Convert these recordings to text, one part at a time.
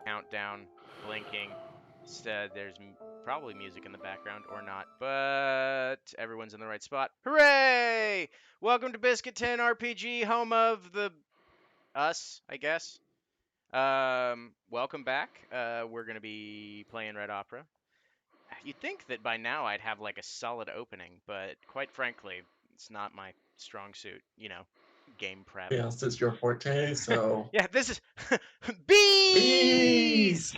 Countdown, blinking. Said there's probably music in the background or not, but everyone's in the right spot. Hooray! Welcome to Biscuit Tin RPG, home of the us, I guess. Welcome back. We're gonna be playing Red Opera. You'd think that by now I'd have like a solid opening, but quite frankly, it's not my strong suit. Game prep. Yes, it's your forte, so Yeah, this is bees. bees!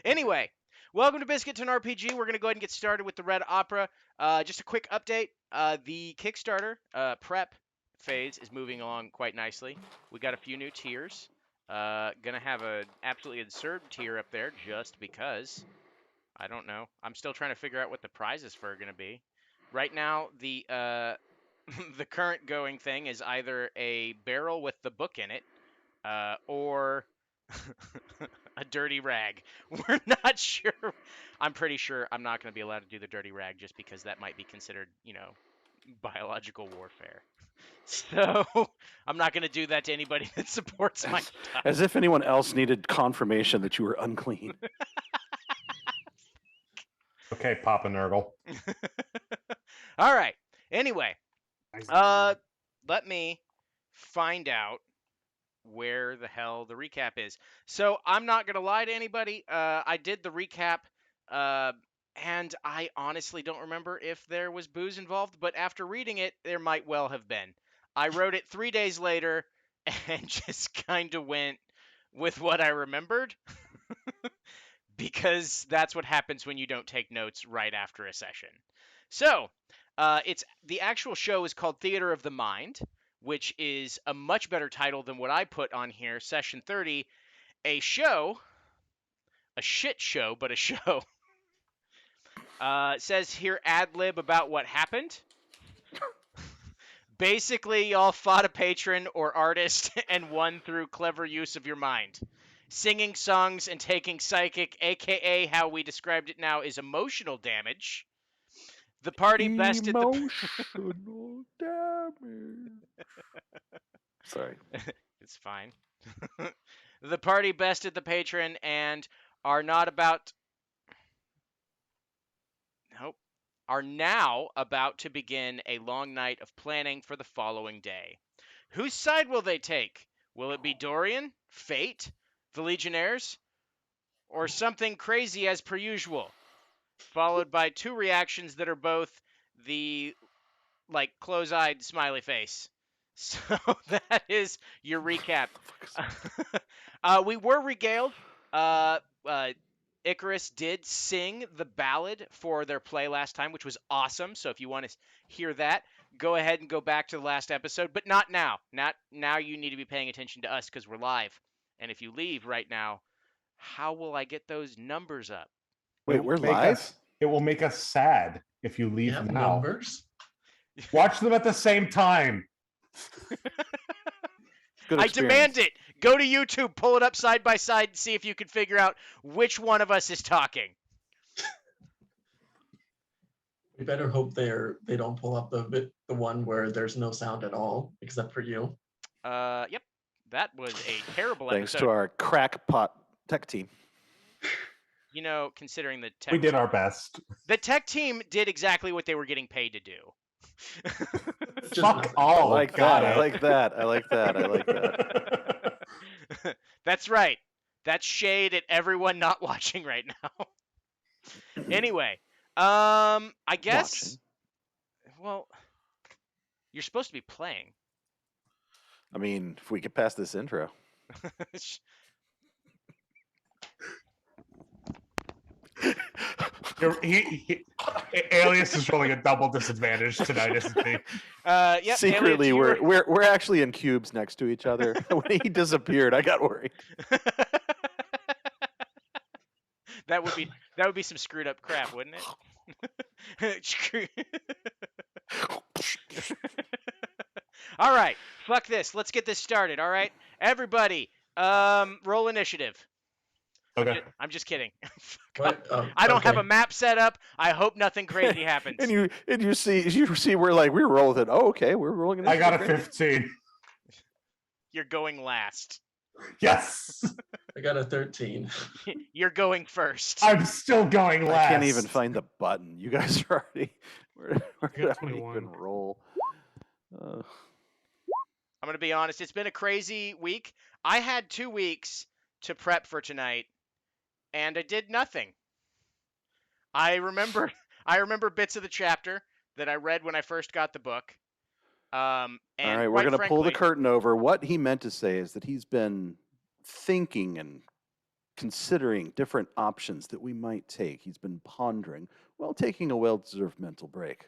Anyway, welcome to Biscuit Tin RPG. We're going to go ahead and get started with the Red Opera. Just a quick update. The Kickstarter prep phase is moving along quite nicely. We got a few new tiers. Gonna have an absolutely absurd tier up there just because. I don't know. I'm still trying to figure out what the prizes for are going to be. Right now, the the current going thing is either a barrel with the book in it, or a dirty rag. We're not sure. I'm pretty sure I'm not going to be allowed to do the dirty rag just because that might be considered, biological warfare. So I'm not going to do that to anybody that supports my stuff. As if anyone else needed confirmation that you were unclean. Okay, Papa Nurgle. All right. Anyway, let me find out where the hell the recap is. So I'm not going to lie to anybody. I did the recap, and I honestly don't remember if there was booze involved, but after reading it, there might well have been. I wrote it 3 days later and just kind of went with what I remembered. Because that's what happens when you don't take notes right after a session. So, it's the actual show is called Theater of the Mind, which is a much better title than what I put on here, Session 30, a show, a shit show, but a show. It says here ad lib about what happened. Basically, y'all fought a patron or artist and won through clever use of your mind. Singing songs and taking psychic, aka how we described it now is emotional damage. The party bested the Emotional damage. Sorry. It's fine. The party bested the patron and are not about nope, are now about to begin a long night of planning for the following day. Whose side will they take? Will it be Dorian, Fate, the Legionnaires, or something crazy as per usual? Followed by two reactions that are both the like close-eyed smiley face. So that is your recap. We were regaled. Icarus did sing the ballad for their play last time, which was awesome. So if you want to hear that, go ahead and go back to the last episode, but not now. Not now. You need to be paying attention to us because we're live. And if you leave right now, how will I get those numbers up? Wait, It we're will make live? It will make us sad if you you leave have now. numbers. Watch them at the same time. Good I experience. demand it. Go to YouTube, pull it up side by side, and see if you can figure out which one of us is talking. We better hope they don't pull up the one where there's no sound at all, except for you. Yep. That was a terrible Thanks episode. to our crackpot tech team. You know, considering the tech We did team, our best. the tech team did exactly what they were getting paid to do. Just Fuck nothing. I all. like got that. I it. like that. I like that. I like that. That's right. That's shade at everyone not watching right now. Anyway, I guess. Watching. Well, you're supposed to be playing. I mean, if we get past this intro. Alias is rolling a double disadvantage tonight, isn't he? Yep, Secretly, Alias, we're actually in cubes next to each other. When he disappeared, I got worried. that would be some screwed up crap, wouldn't it? All right, fuck this. Let's get this started. All right, everybody, roll initiative. Okay. I'm just kidding. What? Oh, I don't have okay. a map set up. I hope nothing crazy happens. And you see we're rolling it. Oh, okay, we're rolling it. I got a 15. You're going last. Yes. I got a 13. You're going first. I'm still going last. I can't even find the button. You guys are already. Where did I 21. even roll? I'm gonna be honest. It's been a crazy week. I had 2 weeks to prep for tonight, and I did nothing. I remember bits of the chapter that I read when I first got the book. And All right, we're quite going to pull the frankly- curtain over. What he meant to say is that he's been thinking and considering different options that we might take. He's been pondering while taking a well-deserved mental break.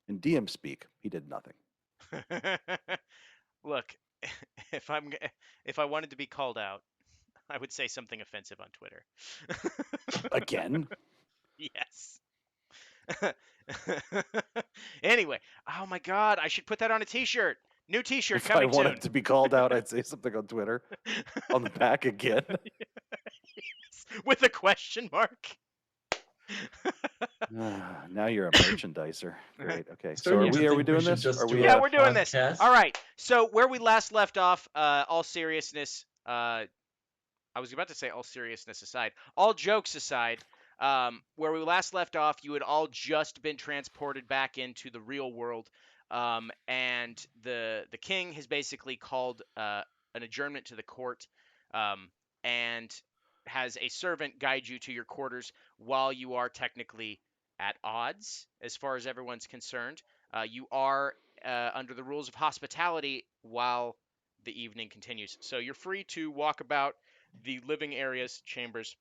In DM speak, he did nothing. Look, if I wanted to be called out, I would say something offensive on Twitter. Again? Yes. Anyway, oh my God, I should put that on a T-shirt. New T-shirt If I coming wanted soon. to be called out, I'd say something on Twitter. On the back again. With a question mark. Now you're a merchandiser. Great. Okay. So Starting to are we think doing should this? just Are do we? Yeah, a we're doing this. podcast. All right. So where we last left off, all seriousness, I was about to say all seriousness aside, all jokes aside, where we last left off, you had all just been transported back into the real world, and the king has basically called an adjournment to the court, and has a servant guide you to your quarters while you are technically at odds as far as everyone's concerned. You are under the rules of hospitality while the evening continues. So you're free to walk about the living areas, chambers,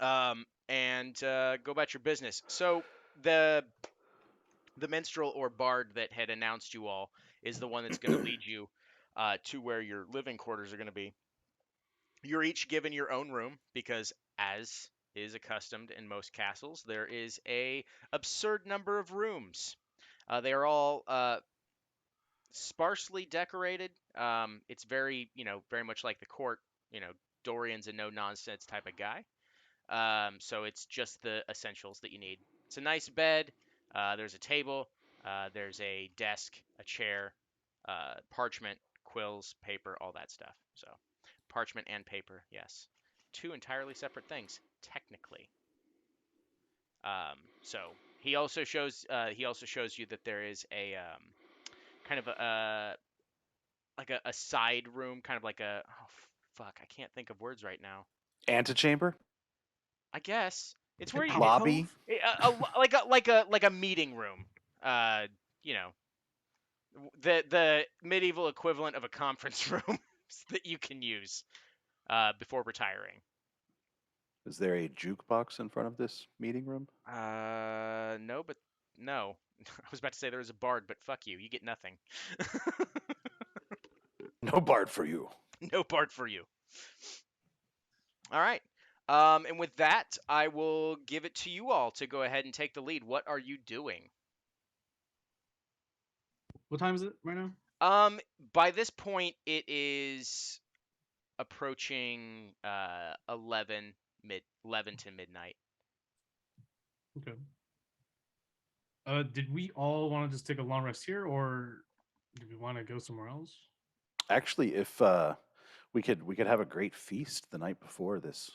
and go about your business. So the minstrel or bard that had announced you all is the one that's going to lead you to where your living quarters are going to be. You're each given your own room because, as is accustomed in most castles, there is a absurd number of rooms. They are all sparsely decorated. It's very, very much like the court. Dorian's a no nonsense type of guy. So it's just the essentials that you need. It's a nice bed, There's a table, there's a desk, a chair, parchment, quills, paper, all that stuff. So, parchment and paper, yes. Two entirely separate things, technically. So he also shows you that there is a kind of a like a side room, kind of like a fuck, I can't think of words right now. Antechamber? I guess it's where you Lobby? like a meeting room. You know, the medieval equivalent of a conference room that you can use before retiring. Is there a jukebox in front of this meeting room? No, but no. I was about to say there was a bard, but fuck you. You get nothing. No bard for you. No bard for you. All right. And with that, I will give it to you all to go ahead and take the lead. What are you doing? What time is it right now? By this point, it is approaching 11 to midnight. Okay. Did we all want to just take a long rest here, or do we want to go somewhere else? Actually, if we could have a great feast the night before this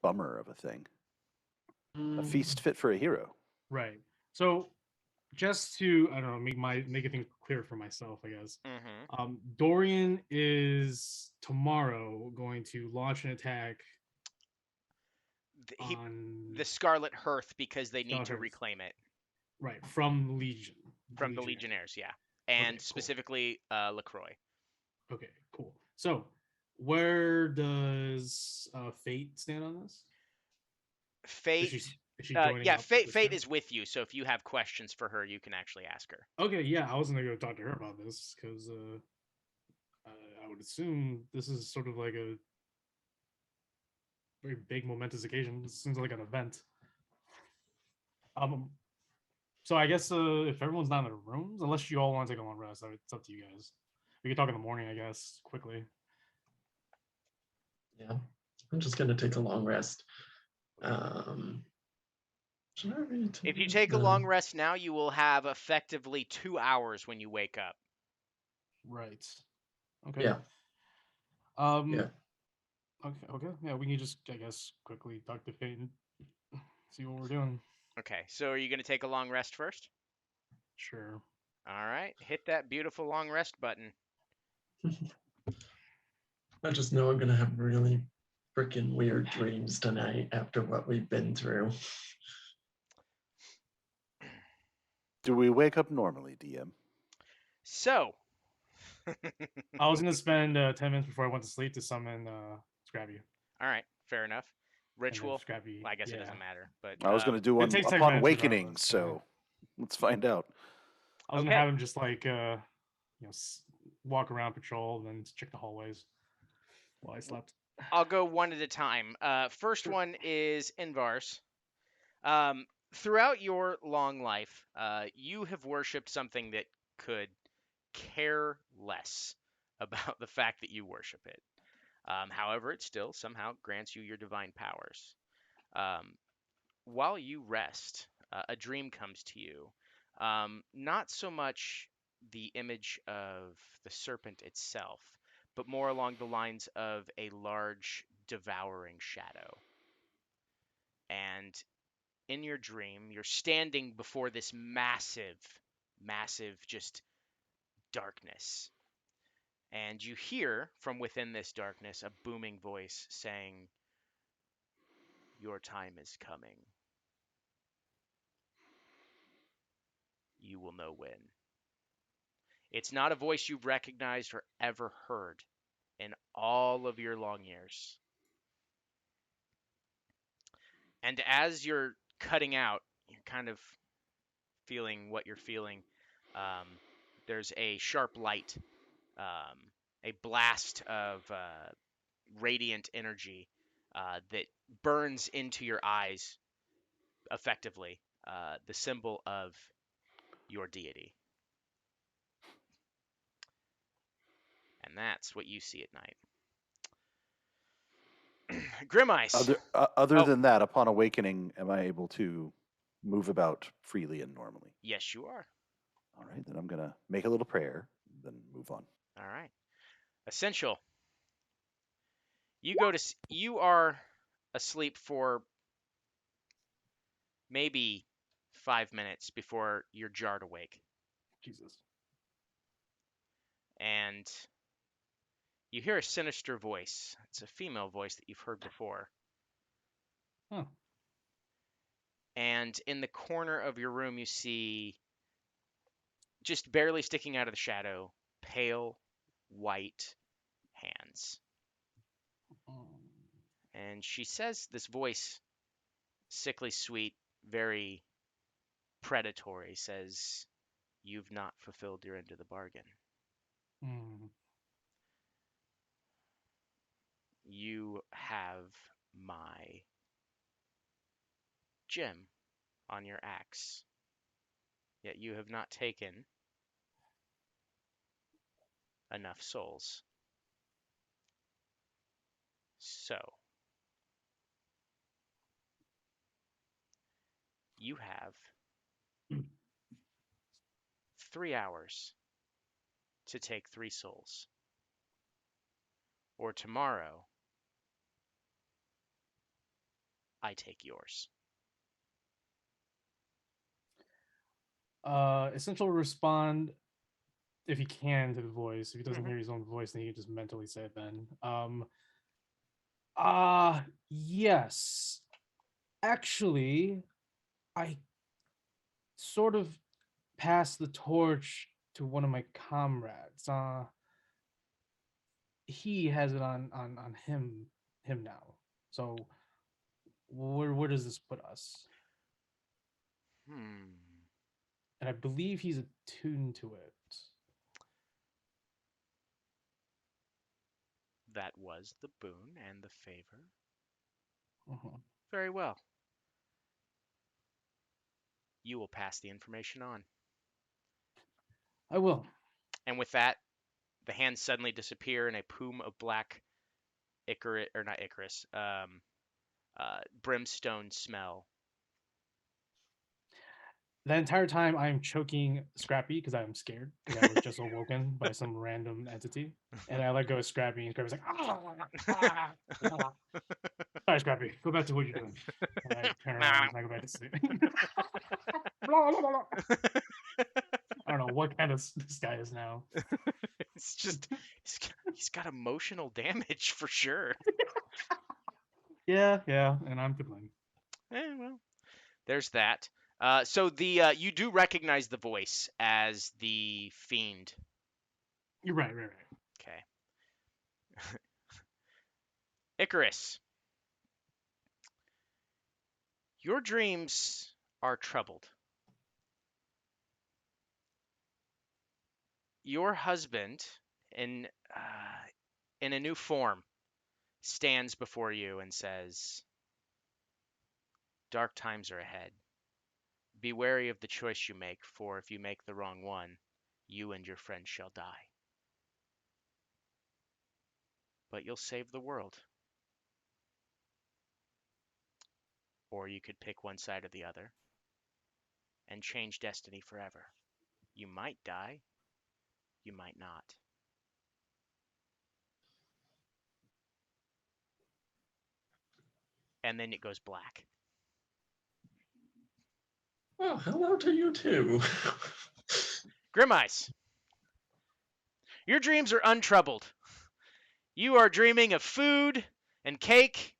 bummer of a thing. A feast fit for a hero. Right. So, just to I don't know, make a thing clear for myself, I guess. Mm-hmm. Dorian is tomorrow going to launch an attack on The Scarlet Hearth because they need Scarlet to Hearth. reclaim it right from Legion. from the Legionnaires, yeah, and Okay, cool. specifically LaCroix. Okay, cool. So, where does Fate stand on this? Fate, Is she joining yeah, up Fate with Fate them? is with you. So if you have questions for her, you can actually ask her. Okay, yeah, I was gonna go talk to her about this because I would assume this is sort of like a very big momentous occasion. It seems like an event. So I guess if everyone's not in their rooms, unless you all want to take a long rest, it's up to you guys. We could talk in the morning, I guess, quickly. Yeah, I'm just gonna take a long rest. Should I read If you take a long rest now, you will have effectively 2 hours when you wake up. Right. Okay. Yeah. Yeah. Okay. Yeah, we can just, I guess, quickly talk to Fate and see what we're doing. Okay, so are you going to take a long rest first? Sure. All right, hit that beautiful long rest button. I just know I'm gonna have really freaking weird dreams tonight after what we've been through. Do we wake up normally, DM? So, I was gonna spend 10 minutes before I went to sleep to summon Scrappy. all right, fair enough. Ritual. Scrappy. Well, I guess it yeah. doesn't matter, but I was going to do one takes 10 upon minutes awakening, regardless, so let's find out. I was Okay. gonna have him just like walk around, patrol, then check the hallways while I slept. I'll go one at a time. First one is Invar's. Throughout your long life, you have worshipped something that could care less about the fact that you worship it. However, it still somehow grants you your divine powers. While you rest, a dream comes to you. Not so much the image of the serpent itself, but more along the lines of a large devouring shadow. And in your dream, you're standing before this massive, just darkness. And you hear from within this darkness a booming voice saying, "Your time is coming. You will know when." It's not a voice you've recognized or ever heard in all of your long years. And as you're cutting out, you're kind of feeling what you're feeling. There's a sharp light, a blast of radiant energy that burns into your eyes effectively, the symbol of your deity. And that's what you see at night. Grim Ice. Other Oh. than that, upon awakening, am I able to move about freely and normally. Yes, you are. All right, then I'm going to make a little prayer, then move on. All right. Essential. You are asleep for maybe 5 minutes before you're jarred awake. Jesus. And you hear a sinister voice. It's a female voice that you've heard before. Huh. And in the corner of your room, you see, just barely sticking out of the shadow, pale white hands. And she says, this voice, sickly sweet, very predatory, says, "You've not fulfilled your end of the bargain. Mm. You have my gem on your axe, yet you have not taken enough souls. So, you have 3 hours to take 3 souls. Or tomorrow, I take yours." Essential will respond if he can to the voice. If he doesn't Mhm. hear his own voice, then he can just mentally say it then. Yes. Actually, I sort of passed the torch to one of my comrades. He has it on him now. So where does this put us? And I believe he's attuned to it. That was the boon and the favor. Uh-huh. Very well. You will pass the information on. I will. And with that, the hands suddenly disappear, and a plume of black Icarus, or not Icarus, brimstone smell. The entire time I'm choking Scrappy because I'm scared because I was just awoken by some random entity. And I let go of Scrappy and Scrappy's like, sorry, Scrappy, go back to what you're doing. And I turn around and I go back to sleep. I don't know what kind of this guy is now. It's just, he's got emotional damage for sure. Yeah, and I'm to blame. Well, there's that. So you do recognize the voice as the fiend. You're right. Okay. Icarus, your dreams are troubled. Your husband, in a new form, stands before you and says, "Dark times are ahead. Be wary of the choice you make, for if you make the wrong one, you and your friend shall die. But you'll save the world. Or you could pick one side or the other and change destiny forever. You might die, you might not." And then it goes black. Well, hello to you too. Grim Eyes, your dreams are untroubled. You are dreaming of food and cake.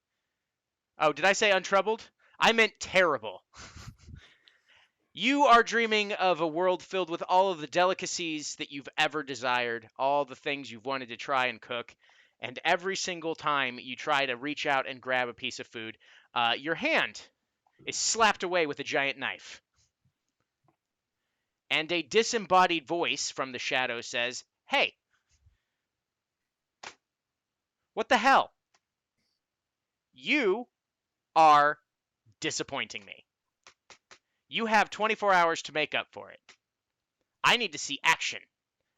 Oh, did I say untroubled? I meant terrible. You are dreaming of a world filled with all of the delicacies that you've ever desired, all the things you've wanted to try and cook, and every single time you try to reach out and grab a piece of food, your hand is slapped away with a giant knife. And a disembodied voice from the shadow says, "Hey, what the hell? You are disappointing me. You have 24 hours to make up for it. I need to see action.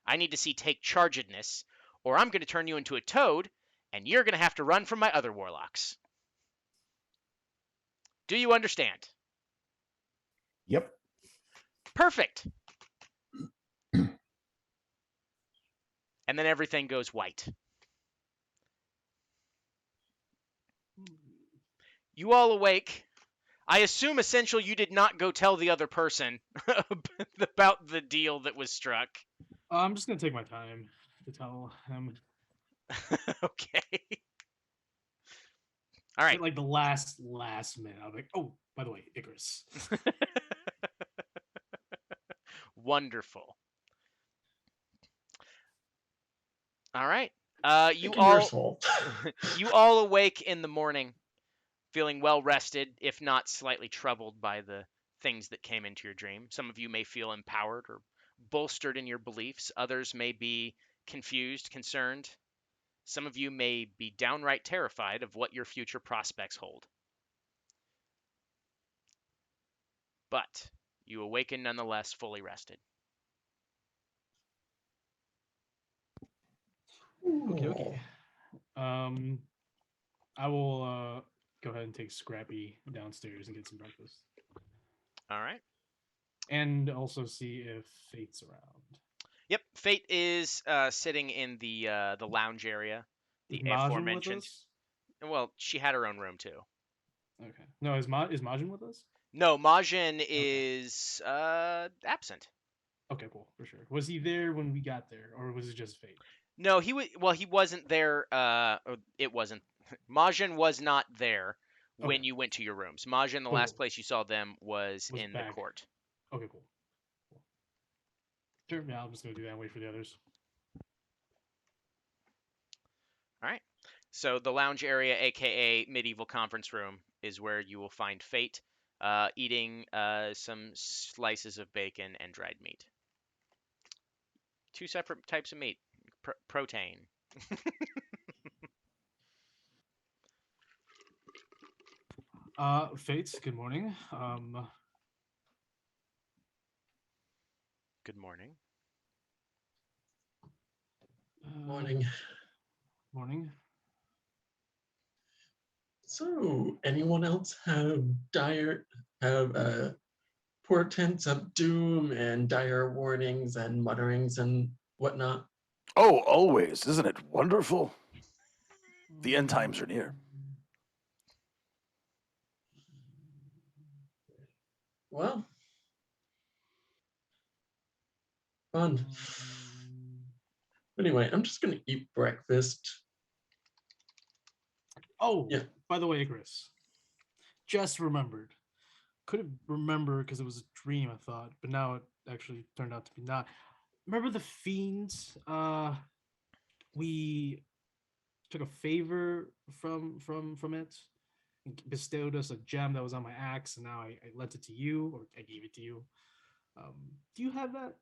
I need to see take chargedness, or I'm going to turn you into a toad, and you're going to have to run from my other warlocks. Do you understand?" Yep. Perfect. And then everything goes white. You all awake. I assume Essential you did not go tell the other person about the deal that was struck. I'm just gonna take my time to tell him. Okay. All right. At like the last minute, I'm like, oh, by the way, Icarus. Wonderful. All right. You Thinking your all soul. you all awake in the morning, feeling well rested, if not slightly troubled by the things that came into your dream. Some of you may feel empowered or bolstered in your beliefs. Others may be confused, concerned. Some of you may be downright terrified of what your future prospects hold. But you awaken nonetheless fully rested. Okay, okay. I will go ahead and take Scrappy downstairs and get some breakfast, All right. and also see if Fate's around. Yep. Fate is sitting in the lounge area, Is the Majin with aforementioned. us? Well, she had her own room too. Okay. No, is Majin with us? No, Majin is absent. Okay, cool, for sure. Was he there when we got there, or was it just Fate? No, he wasn't there. Or it wasn't. Majin was not there when Okay. you went to your rooms. Majin, the Cool, last cool. place you saw them was Was in the back. court. Okay, cool. Sure, yeah, I'm just gonna do that and wait for the others. All right. So the lounge area, aka medieval conference room, is where you will find Fate eating some slices of bacon and dried meat. Two separate types of meat. Protein. Fates, good morning. Good morning. Morning. Morning. So, anyone else have portents of doom and dire warnings and mutterings and whatnot? Oh, always. Isn't it wonderful? The end times are near. Well, fun. Anyway, I'm just gonna eat breakfast. Oh, Yeah. by the way, Icarus, just remembered. Couldn't remember because it was a dream, I thought, but now it actually turned out to be not. Remember the fiends? We took a favor from it and bestowed us a gem that was on my axe, and now I lent it to you, or I gave it to you. Do you have that?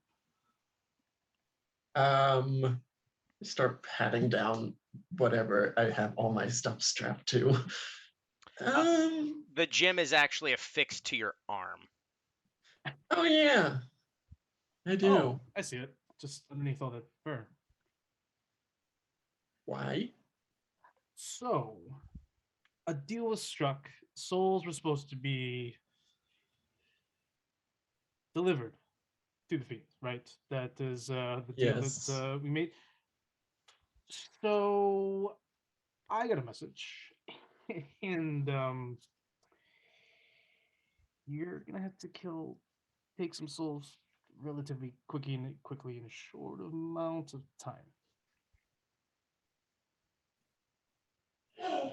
Start patting down whatever I have all my stuff strapped to. The gem is actually affixed to your arm. Oh yeah, I do. Oh, I see it. Just underneath all that fur. Why? So, a deal was struck. Souls were supposed to be delivered to the fiends, right? That is the deal Yes. that we made. So, I got a message, and you're gonna have to take some souls relatively quickly in a short amount of time.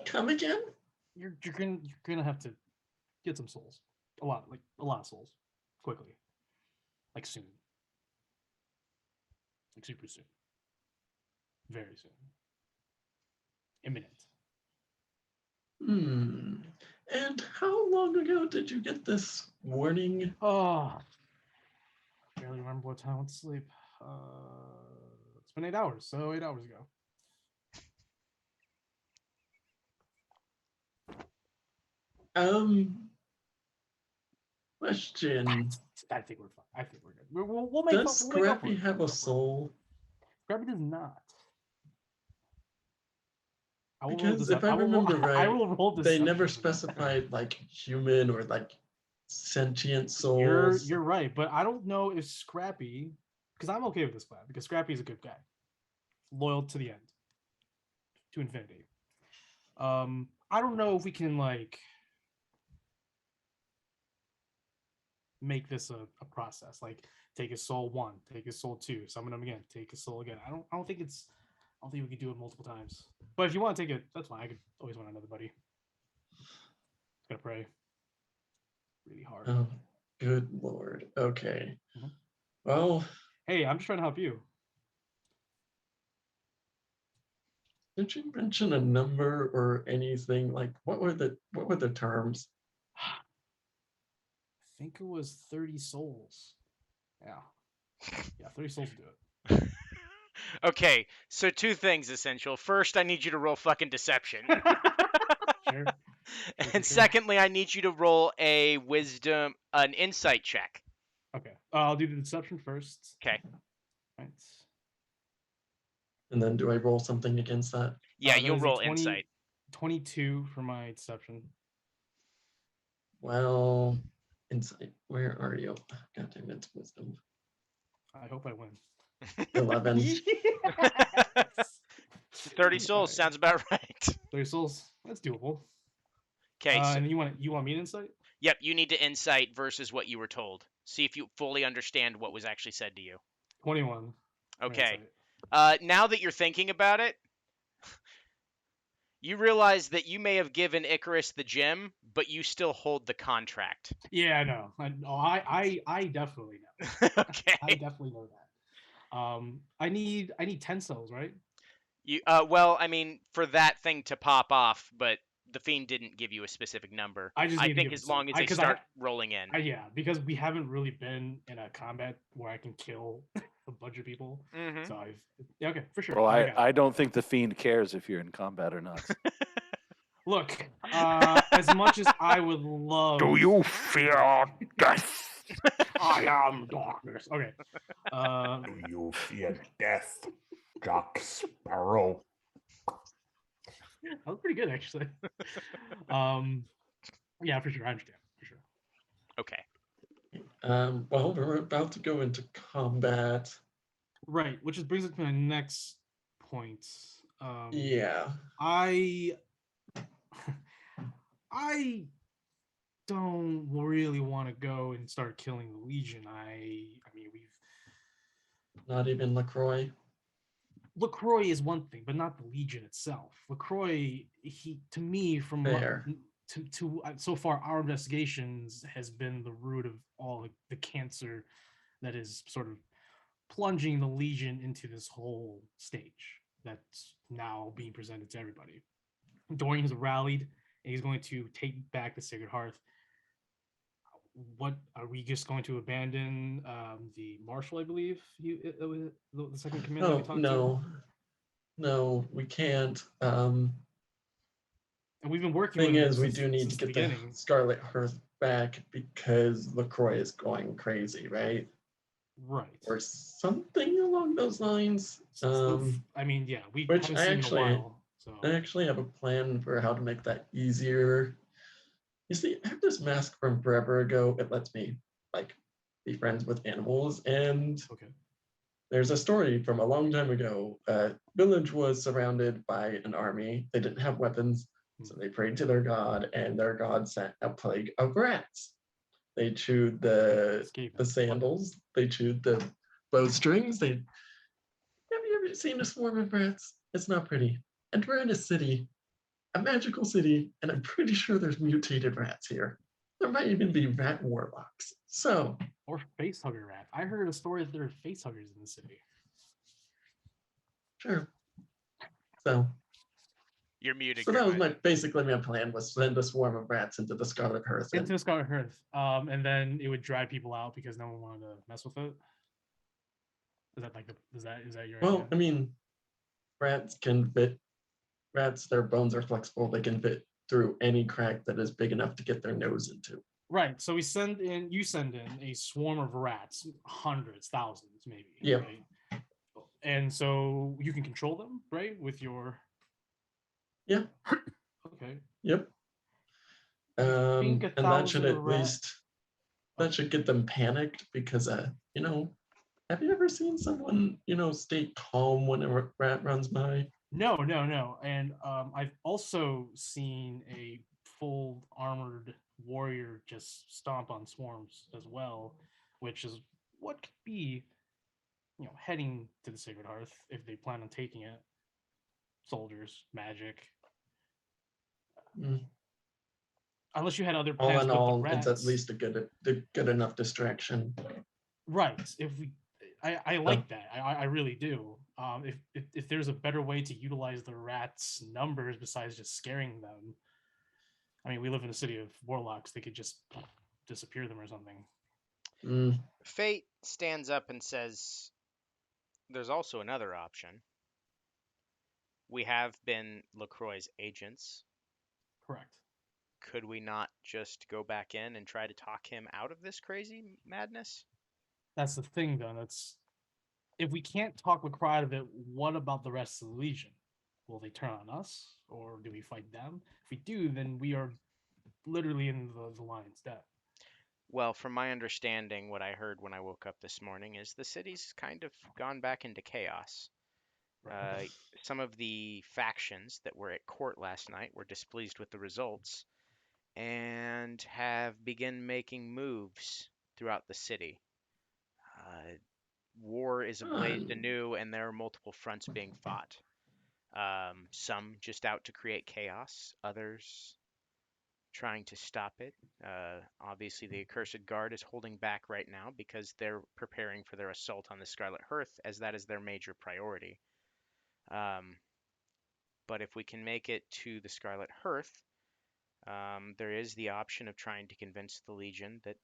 Come again? You're gonna have to get some souls, a lot of souls, quickly, like soon, like super soon, very soon, imminent. And how long ago did you get this warning? Oh, barely remember what time I went to sleep. It's been 8 hours, so 8 hours ago. Question. I think we're fine. I think we're good. We'll make Does up. We'll make up for Scrappy it. have We'll a make up for it. soul? Scrappy does not. I will roll Because if I I will roll, remember I right, will roll they never deception for that. specified like human or like sentient souls. You're right, but I don't know if Scrappy, because I'm okay with this plan because Scrappy's a good guy, loyal to the end, to infinity. I don't know if we can like make this a process. Like take his soul 1, take his soul 2, summon him again, take his soul again. I don't think we could do it multiple times. But if you want to take it, that's fine. I could always want another buddy. Just gotta pray really hard. Oh, good lord. Okay. Mhm. Well, Hey, I'm just trying to help you. did you mention a number or anything? Like what were the terms? I think it was 30 souls. Yeah. Yeah, 30 souls to do it. Okay, so 2 things essential. First, I need you to roll fucking deception. Sure. And secondly, I need you to roll an insight check. Okay. I'll do the deception first. Okay. Right. And then do I roll something against that? Yeah, That you'll is a roll insight. 22 for my deception. Well, insight. Where are you? God damn it, wisdom. I hope I win. 11. Yes! 30 souls Alright. sounds about right. 30 souls. That's doable. Okay, so And you want me to insight? yep, you need to insight versus what you were told. See if you fully understand what was actually said to you. 21. for Okay. insight. Now that you're thinking about it, you realize that you may have given Icarus the gem, but you still hold the contract. Yeah, I know. I definitely know. I Okay. definitely know that. I need 10 souls, right? You well, I mean, for that thing to pop off, but the fiend didn't give you a specific number. I just I need to think give as it some. long as they 'Cause start rolling in. yeah, because we haven't really been in a combat where I can kill a bunch of people. Mhm. So yeah, okay, for sure. Well, I got it. I don't think the fiend cares if you're in combat or not. Look, as much as I would love. Do you fear death? I am darkness. Okay. Do you fear death, Jack Sparrow? That was pretty good actually. Yeah, for sure. I understand. For sure. Okay. Well, we're about to go into combat. Right, which just brings us to my next point. Yeah. I don't really want to go and start killing the Legion. I mean, Not even LaCroix. LaCroix is one thing, but not the Legion itself. LaCroix, he to me, from Fair. to so far our investigations has been the root of all the cancer that is sort of plunging the Legion into this whole stage that's now being presented to everybody. Dorian has rallied, and he's going to take back the Sacred Hearth. What are we just going to abandon the Marshal? I believe the second commander we Oh, talked to. no, we can't. And we've been working Thing with him is, we since, do need since to the get the beginning. Scarlet Hearth back because LaCroix is going crazy, right? Right. Or something along those lines. I mean, yeah, we which haven't I seen actually- in a while. So I actually have a plan for how to make that easier. You see, I have this mask from forever ago. It lets me like be friends with animals, and okay. there's a story from a long time ago. Village was surrounded by an army. They didn't have weapons, so they prayed to their god, and their god sent a plague of rats. They chewed the sandals. They chewed the bowstrings. Have you ever seen a swarm of rats? It's not pretty. And we're in a city, a magical city, and I'm pretty sure there's mutated rats here. There might even be rat warlocks. So, Or facehugger rats. I heard a story that there are facehuggers in the city. sure. So You're muted. So that was Grimwise. basically my plan, was send a swarm of rats into the Scarlet Hearth. Into the Scarlet Hearth. And then it would drive people out because no one wanted to mess with it. Is that like is that your Well, idea? I mean, rats can fit. Rats, their bones are flexible. They can fit through any crack that is big enough to get their nose into. Right. So you send in a swarm of rats, hundreds, thousands, maybe. Yeah. Right? And so you can control them, right? With your. Yeah. Okay. Yep. And that should at least that should get them panicked because, you know, have you ever seen someone, you know, stay calm when a rat runs by? No. And I've also seen a full armored warrior just stomp on swarms as well, which is what could be, heading to the Sacred Hearth if they plan on taking it. Soldiers, magic. Mm. Unless you had other All plans in with the all, it's at rats. least a good enough distraction. Right. I like that. I really do. If there's a better way to utilize the rats' numbers besides just scaring them, I mean, we live in a city of warlocks. They could just disappear them or something. Mm. Fate stands up and says, "There's also another option. We have been LaCroix's agents. Correct. Could we not just go back in and try to talk him out of this crazy madness?" That's the thing, though. That's if we can't talk LaCroix out of it. What about the rest of the Legion? Will they turn on us, or do we fight them? If we do, then we are literally in the lion's den. Well, from my understanding, what I heard when I woke up this morning is the city's kind of gone back into chaos. Right. Some of the factions that were at court last night were displeased with the results and have begun making moves throughout the city. War is ablaze anew, and there are multiple fronts being fought. Some just out to create chaos, others trying to stop it. Obviously, the Accursed Guard is holding back right now because they're preparing for their assault on the Scarlet Hearth, as that is their major priority. But if we can make it to the Scarlet Hearth, there is the option of trying to convince the Legion that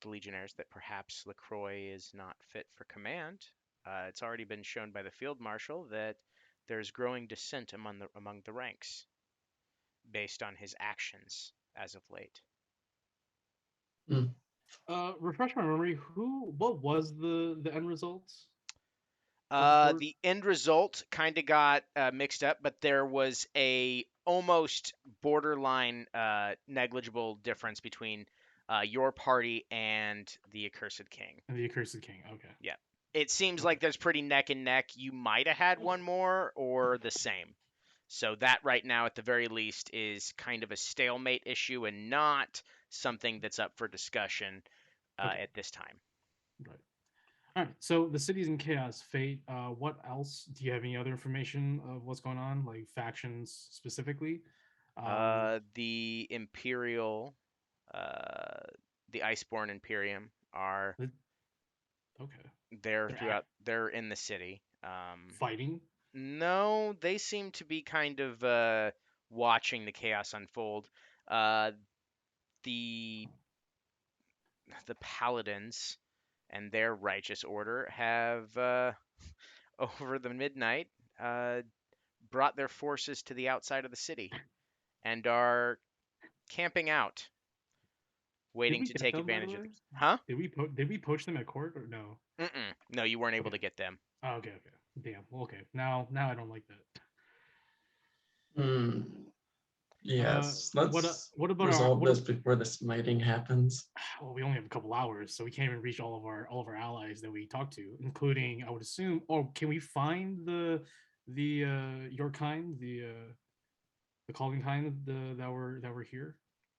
the Legionnaires that perhaps LaCroix is not fit for command. It's already been shown by the Field Marshal that there's growing dissent among the ranks based on his actions as of late. Mm. Refresh my memory. What was the end results? of the The end result kind of got mixed up, but there was a almost borderline negligible difference between your party and the Accursed King. And the Accursed King. Okay. Yeah. It seems Okay. like there's pretty neck and neck. You might have had one more or the same. So that right now, at the very least, is kind of a stalemate issue and not something that's up for discussion Okay. at this time. Right. All right. So the city's in chaos. Fate. What else? Do you have any other information of what's going on, like factions specifically? The Imperial, the Iceborne Imperium are Okay. there They're throughout. They're in the city. fighting. No, they seem to be kind of watching the chaos unfold. The Paladins and their righteous order have over the midnight brought their forces to the outside of the city and are camping out, Did waiting we to get take them, by the advantage of way? the. Huh? Did we poach them at court or no? Mm-mm. No, you weren't able Okay. to get them. Oh, okay. Damn. Well, okay. Now I don't like that. Yes, What let's what about resolve this before the smiting happens. well, we only have a couple hours, so we can't even reach all of our allies that we talked to, including, I would assume. Or can we find the your kind, the calling kind, that were here?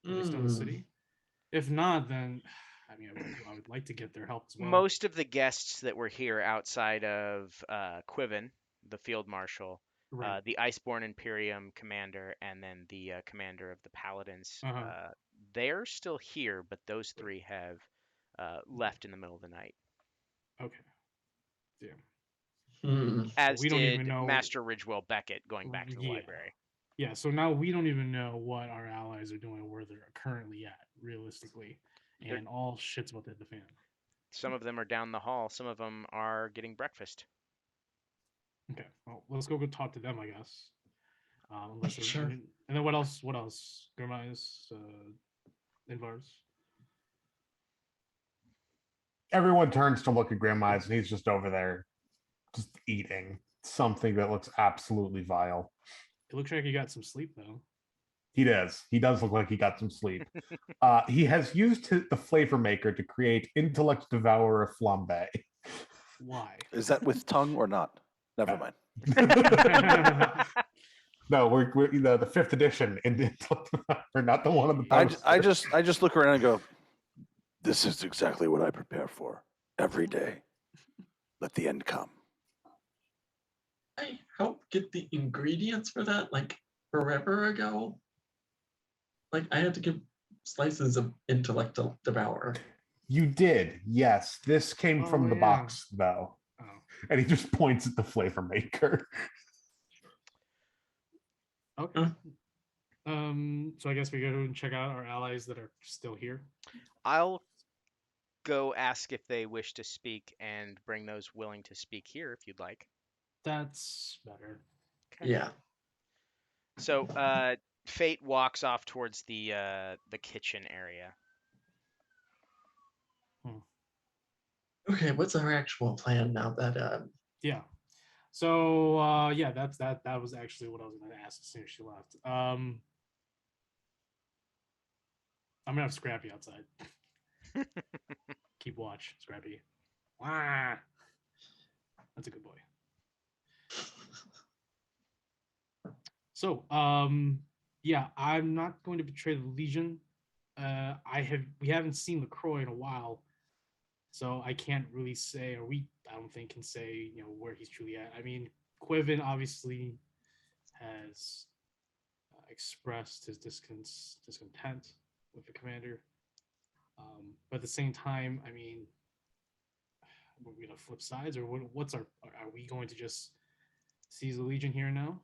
Are they still in the city? If not, then I mean, I would like to get their help as well. Most of the guests that were here outside of Quiven, the field marshal, Right. the Iceborne Imperium commander, and then the commander of the Paladins, they're still here, but those three have left in the middle of the night. Okay. Damn. As we don't did even know. Master Ridgewell Beckett going back to the Yeah. library. Yeah, so now we don't even know what our allies are doing, where they're currently at, realistically, and all shit's about to hit the fan. Some of them are down the hall. Some of them are getting breakfast. Okay, well, let's go talk to them, I guess. Unless Sure. And then what else? What else? Grimeyes, Invars. Everyone turns to look at Grandma's, and he's just over there, just eating something that looks absolutely vile. It looks like you got some sleep, though. He does. He does look like he got some sleep. He has used the flavor maker to create Intellect Devourer Flambe. Why? Is that with tongue or not? Never mind. No, we're the 5th edition in Intellect Devourer, not the one on the I poster. just look around and go, this is exactly what I prepare for every day. Let the end come. I helped get the ingredients for that like forever ago. Like I had to give slices of Intellect Devourer. You did, yes. This came from the yeah. box, though. Oh. And he just points at the flavor maker. Okay. So I guess we go and check out our allies that are still here. I'll go ask if they wish to speak and bring those willing to speak here if you'd like. That's better. Okay. Yeah. So Fate walks off towards the kitchen area. Okay, what's our actual plan now that Yeah. So yeah, that was actually what I was gonna ask as soon as she left. I'm gonna have Scrappy outside. Keep watch, Scrappy. Wah. That's a good boy. So, yeah, I'm not going to betray the Legion. We haven't seen LaCroix in a while, so I can't really say, or I don't think can say, where he's truly at. I mean, Quiven obviously has expressed his discontent with the commander, but at the same time, I mean, we're gonna flip sides, or are we going to just seize the Legion here and now?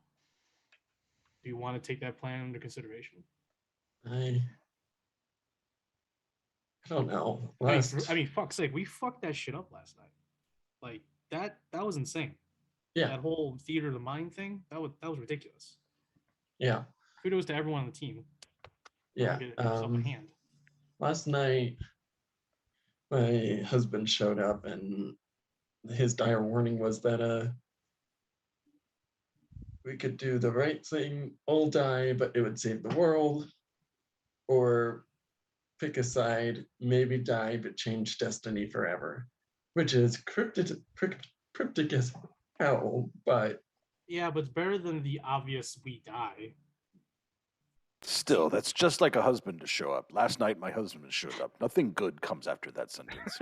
Do you want to take that plan under consideration? I don't know. I mean, fuck's sake, we fucked that shit up last night. Like that was insane. Yeah. That whole theater of the mind thing, that was ridiculous. Yeah. Kudos to everyone on the team. Yeah. Get yourself a hand. Last night, my husband showed up, and his dire warning was that we could do the right thing, all die, but it would save the world, or pick a side, maybe die, but change destiny forever, which is cryptic as hell, but Yeah, but it's better than the obvious we die. Still, that's just like a husband to show up. Last night, my husband showed up. Nothing good comes after that sentence.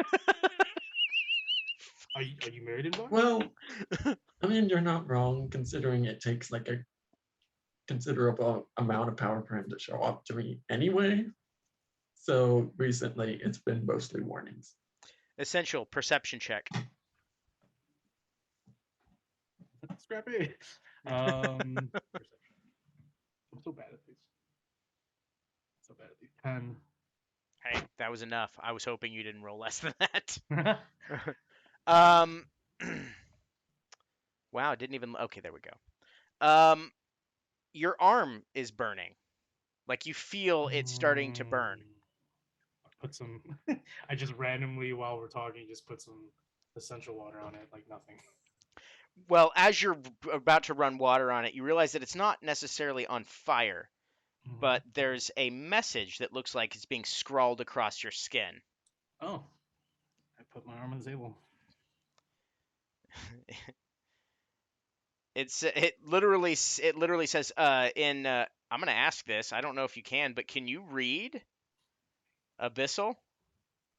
Are you married in Bar? well, I mean, you're not wrong considering it takes like a considerable amount of power for him to show up to me anyway. So recently, it's been mostly warnings. Essential perception check. Scrappy. Perception. I'm so bad at these. So bad at these. 10. Hey, that was enough. I was hoping you didn't roll less than that. Wow, didn't even. Okay, there we go. Your arm is burning. Like you feel it starting to burn. Put some. I just randomly, while we're talking, just put some essential water on it, like nothing. Well, as you're about to run water on it, you realize that it's not necessarily on fire, but there's a message that looks like it's being scrawled across your skin. Oh, I put my arm on the table. It literally says I'm gonna ask this. I don't know if you can, but can you read Abyssal?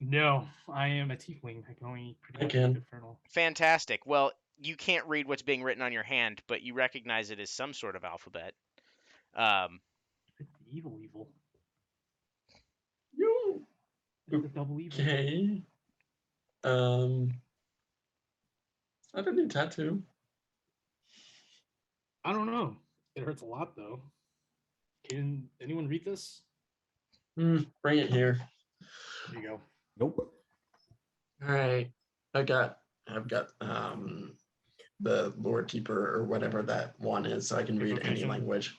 No, I am a tiefling. I can only I can. Infernal. Fantastic. Well, you can't read what's being written on your hand, but you recognize it as some sort of alphabet. Evil. You It's a double evil. okay? I don't need tattoo. I don't know. It hurts a lot though. Can anyone read this? Bring it here. There you go. Nope. All right, I've got the lore keeper or whatever that one is, so I can read any language.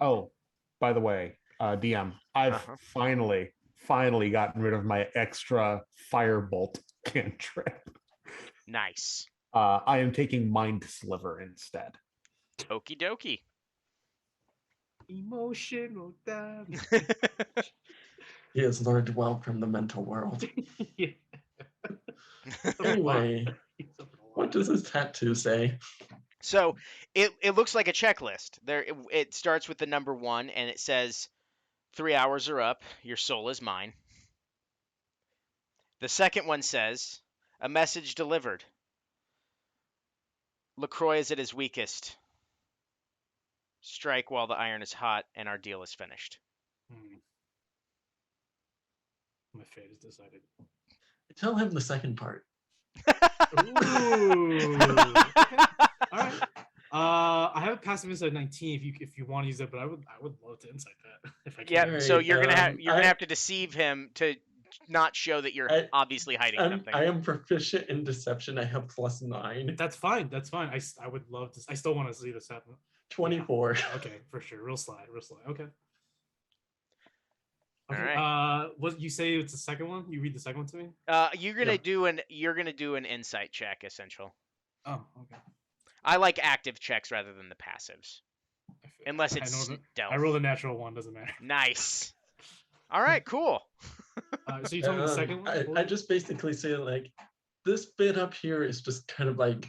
Oh, by the way, DM, I've finally gotten rid of my extra firebolt cantrip. Nice. I am taking Mind Sliver instead. Okie dokie. Emotional damage. He has learned well from the mental world. Yeah. Anyway, what does his tattoo say? So it looks like a checklist. It starts with the number 1 and it says 3 hours are up. Your soul is mine. The second one says a message delivered. LaCroix is at his weakest. Strike while the iron is hot and our deal is finished. My fate is decided. Tell him the second part. Ooh. Okay. All right. I have a passive insight 19 if you want to use it, but I would love to insight that if I can. Yep. So Alright, you're gonna I- have to deceive him to not show that you're obviously hiding something. I am proficient in deception. I have +9. That's fine. That's fine. I would love to. I still want to see this happen. 24. Okay, for sure. Real slide. Okay. All Okay. right. What you say? It's the second one. You read the second one to me. You're gonna do an insight check, essential. Oh, okay. I like active checks rather than the passives, unless it's stealth. I rolled a natural one. Doesn't matter. Nice. All right, cool. So you told me the second one. I just basically say like this bit up here is just kind of like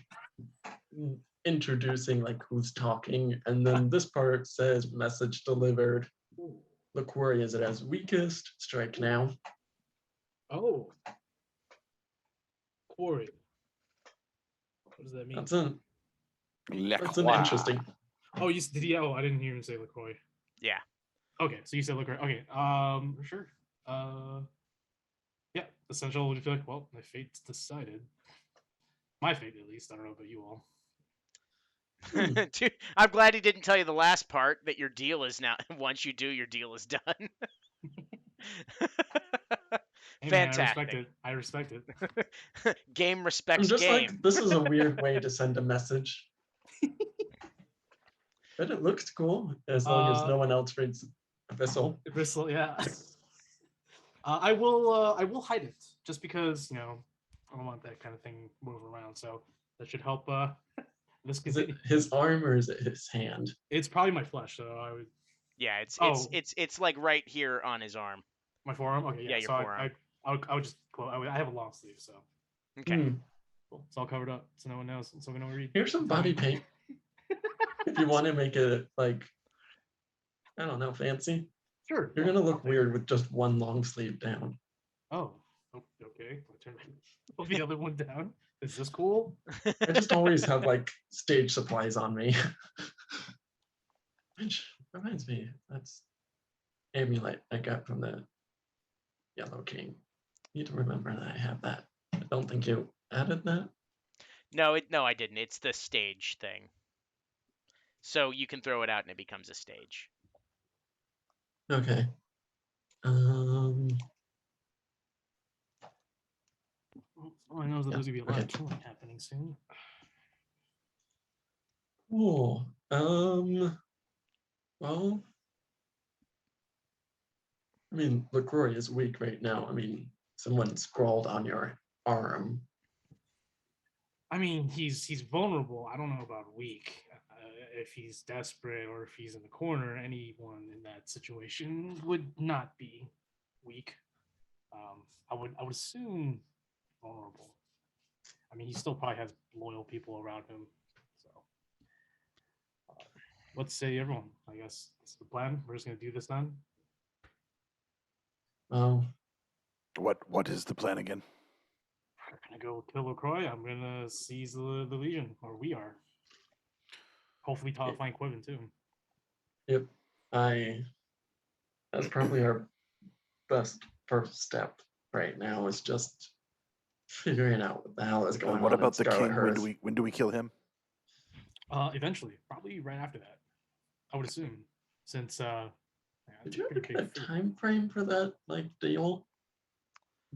introducing like who's talking, and then this part says message delivered. LaCroix is at his weakest. Strike now. Oh, quarry. What does that mean? That's an interesting. Oh, did he? Oh, I didn't hear him say LaCroix. Yeah. Okay, so you said LaCroix. Okay, sure. Yeah, essential would feel like, well, my fate's decided. My fate, at least. I don't know about you all. Dude, I'm glad he didn't tell you the last part that your deal is now. Once you do, your deal is done. Hey, Fantastic. Man, I respect it. Game respects I'm just game. like, this is a weird way to send a message. But it looks cool as long as no one else reads Abyssal. Abyssal, yeah. I will hide it just because I don't want that kind of thing moving around. So that should help. This Is it his arm or is it his hand? It's probably my flesh, so I would. Yeah, it's like right here on his arm. My forearm. Okay, yeah. Your So forearm. I would just close. I have a long sleeve, so. Okay. Cool. It's all covered up, so no one knows. So we don't read. Here's some body paint. If you want to make it like, I don't know, fancy. Sure. You're gonna look weird with just one long sleeve down. Oh, okay. I'll turn the other one down. Is this cool? I just always have like stage supplies on me. Which reminds me, that's amulet I got from the Yellow King. Need to remember that I have that. I don't think you added that. No, I didn't. It's the stage thing. So you can throw it out and it becomes a stage. Okay. All I know is that there's gonna be a lot of okay. killing happening soon. Cool. Well, I mean, LaCroix is weak right now. I mean, someone scrawled on your arm. I mean, he's vulnerable. I don't know about weak. If he's desperate or if he's in the corner, anyone in that situation would not be weak. I would assume vulnerable. I mean, he still probably has loyal people around him. So, let's say everyone. I guess that's the plan. We're just gonna do this then. Oh, What is the plan again? We're gonna go kill LaCroix. I'm gonna seize the Legion, or we are. Hopefully, find Quiven too. yep. That's probably our best first step right now is just figuring out what the hell is going on. What about in the Scarlet king? Hearth. When do we kill him? Eventually, probably right after that. I would assume, since Did you ever get a time frame for that like deal?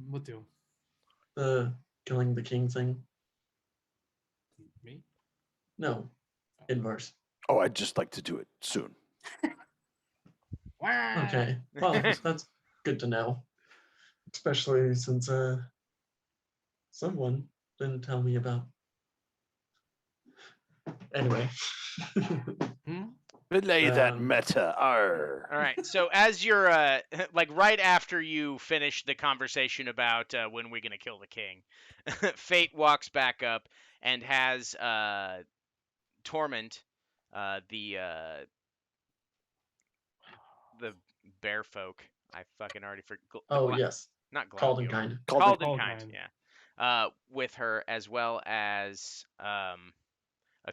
What deal? The killing the king thing? Me? No. Inverse. Oh, I'd just like to do it soon. Okay. Well, that's good to know. Especially since someone didn't tell me about. Anyway. Belay that Um, meta. Arr. All right. So as you're like right after you finish the conversation about when we're gonna kill the king, Fate walks back up and has Torment, the bear folk. I fucking already forgot. Oh yes, Not called in Gladio. kind. Called in Called kind. kind. Yeah. With her as well as a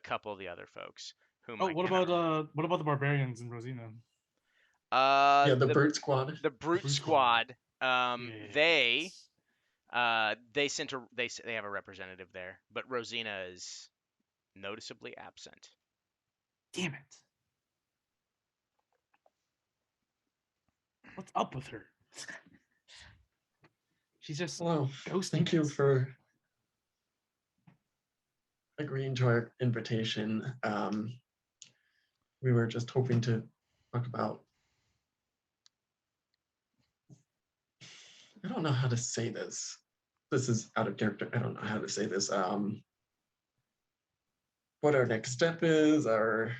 couple of the other folks whom Oh, I cannot remember. what about the barbarians in Rosina? Yeah, the The Bird Squad. Brute Brute Squad. Yes. They sent they have a representative there, but Rosina is noticeably absent. Damn it. What's up with her? She's just Well, ghosting thank you us. for agreeing to our invitation. We were just hoping to talk about. I don't know how to say this. This is out of character. I don't know how to say this. What our next step is, or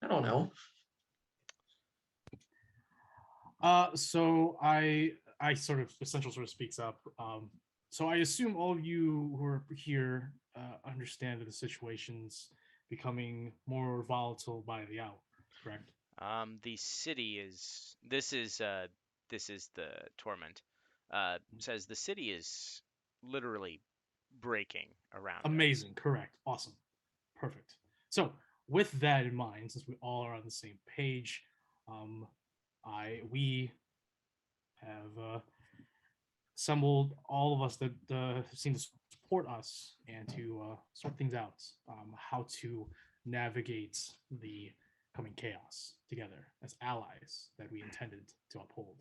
I don't know. So I sort of Essential sort of speaks up. So I assume all of you who are here understand that the situation's becoming more volatile by the hour, correct? The city is this is the torment. Says the city is literally breaking around us. Amazing, correct, awesome, perfect. So with that in mind, since we all are on the same page, we have assembled all of us that seem to support us and to sort things out, how to navigate the coming chaos together as allies that we intended to uphold.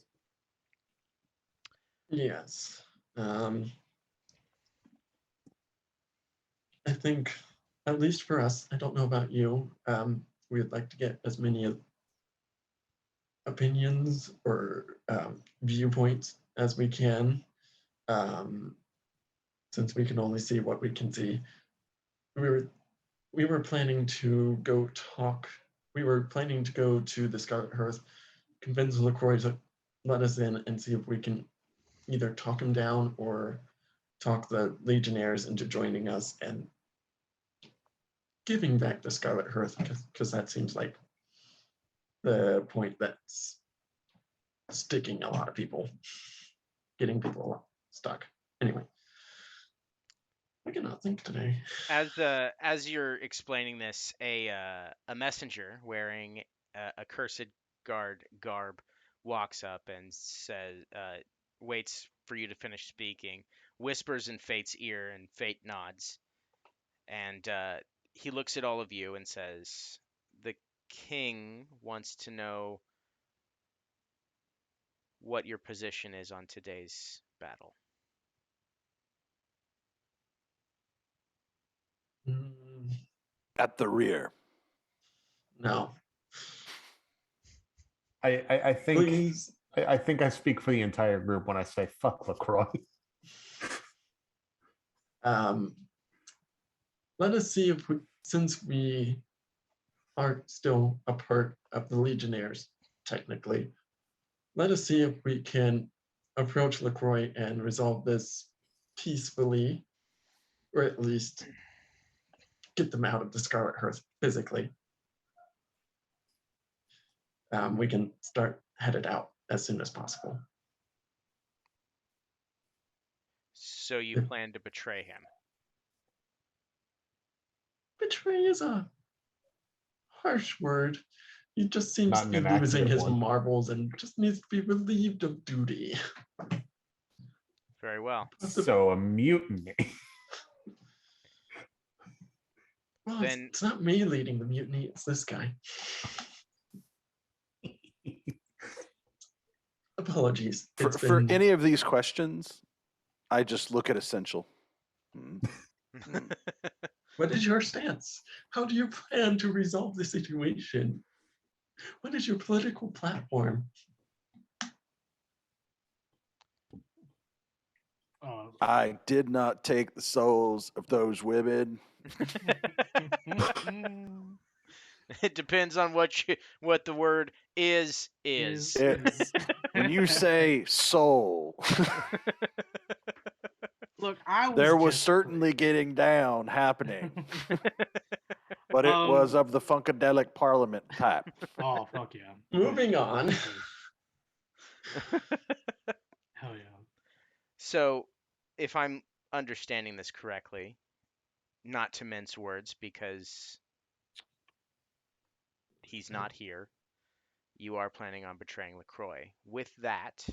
Yes. I think, at least for us, I don't know about you, we'd like to get as many opinions or viewpoints as we can, since we can only see what we can see. We were planning to go talk. We were planning to go to the Scarlet Hearth, convince LaCroix to let us in and see if we can either talk him down or talk the Legionnaires into joining us and giving back the Scarlet Hearth, because that seems like the point that's sticking a lot of people, getting people stuck. Anyway, I cannot think today. As you're explaining this, a messenger wearing a cursed guard garb walks up and says, waits for you to finish speaking, whispers in Fate's ear, and Fate nods, and he looks at all of you and says, "The king wants to know what your position is on today's battle." At the rear. No, I think please. I think I speak for the entire group when I say fuck LaCroix. Let us see if since we are still a part of the Legionnaires, technically, let us see if we can approach LaCroix and resolve this peacefully, or at least get them out of the Scarlet Hearth physically. We can start headed out as soon as possible. So you plan to betray him? Betray is a harsh word. He just seems Not to an be losing inaccurate his one. marbles and just needs to be relieved of duty. Very well. So a mutiny. Well, Then it's not me leading the mutiny, it's this guy. Apologies. For any of these questions, I just look at Essential. What is your stance? How do you plan to resolve the situation? What is your political platform? I did not take the souls of those women. It depends on what the word is. Is. When you say soul, Look, I was there was just certainly getting down happening, but it was Um, of the funkadelic parliament type. Oh fuck yeah! Moving on. Hell yeah! So, if I'm understanding this correctly, not to mince words because he's not here, you are planning on betraying LaCroix. With that,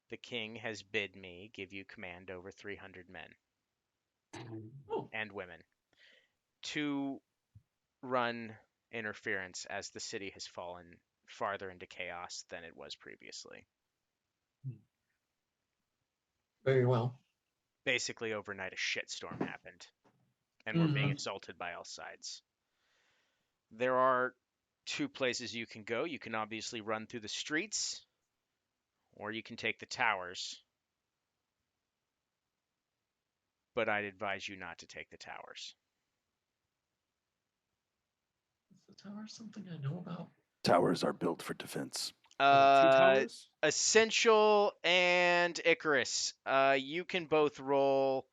the king has bid me give you command over 300 men Oh, and women to run interference as the city has fallen farther into chaos than it was previously. very well. Basically, overnight, a shitstorm happened, and we're being assaulted by all sides. There are two places you can go. You can obviously run through the streets, or you can take the towers. But I'd advise you not to take the towers. Is the tower something I know about? Towers are built for defense. Two towers. Essential and Icarus. You can both roll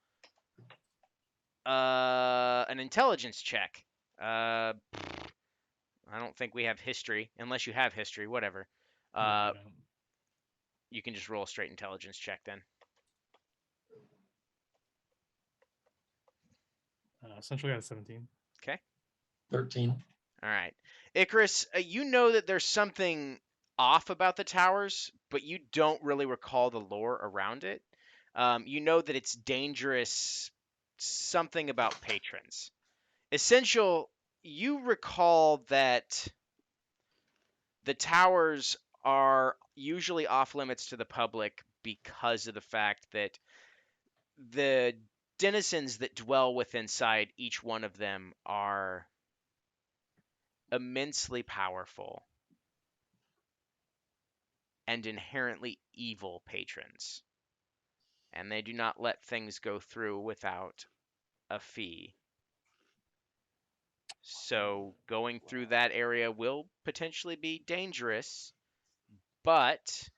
an intelligence check. I don't think we have history, unless you have history. Whatever. No, I don't. You can just roll a straight intelligence check then. Essentially, got a 17. Okay. 13. All right. Icarus, you know that there's something off about the towers, but you don't really recall the lore around it. You know that it's dangerous, something about patrons. Essential, you recall that the towers are usually off limits to the public because of the fact that the denizens that dwell within inside each one of them are immensely powerful and inherently evil patrons. And they do not let things go through without a fee. So going through that area will potentially be dangerous, but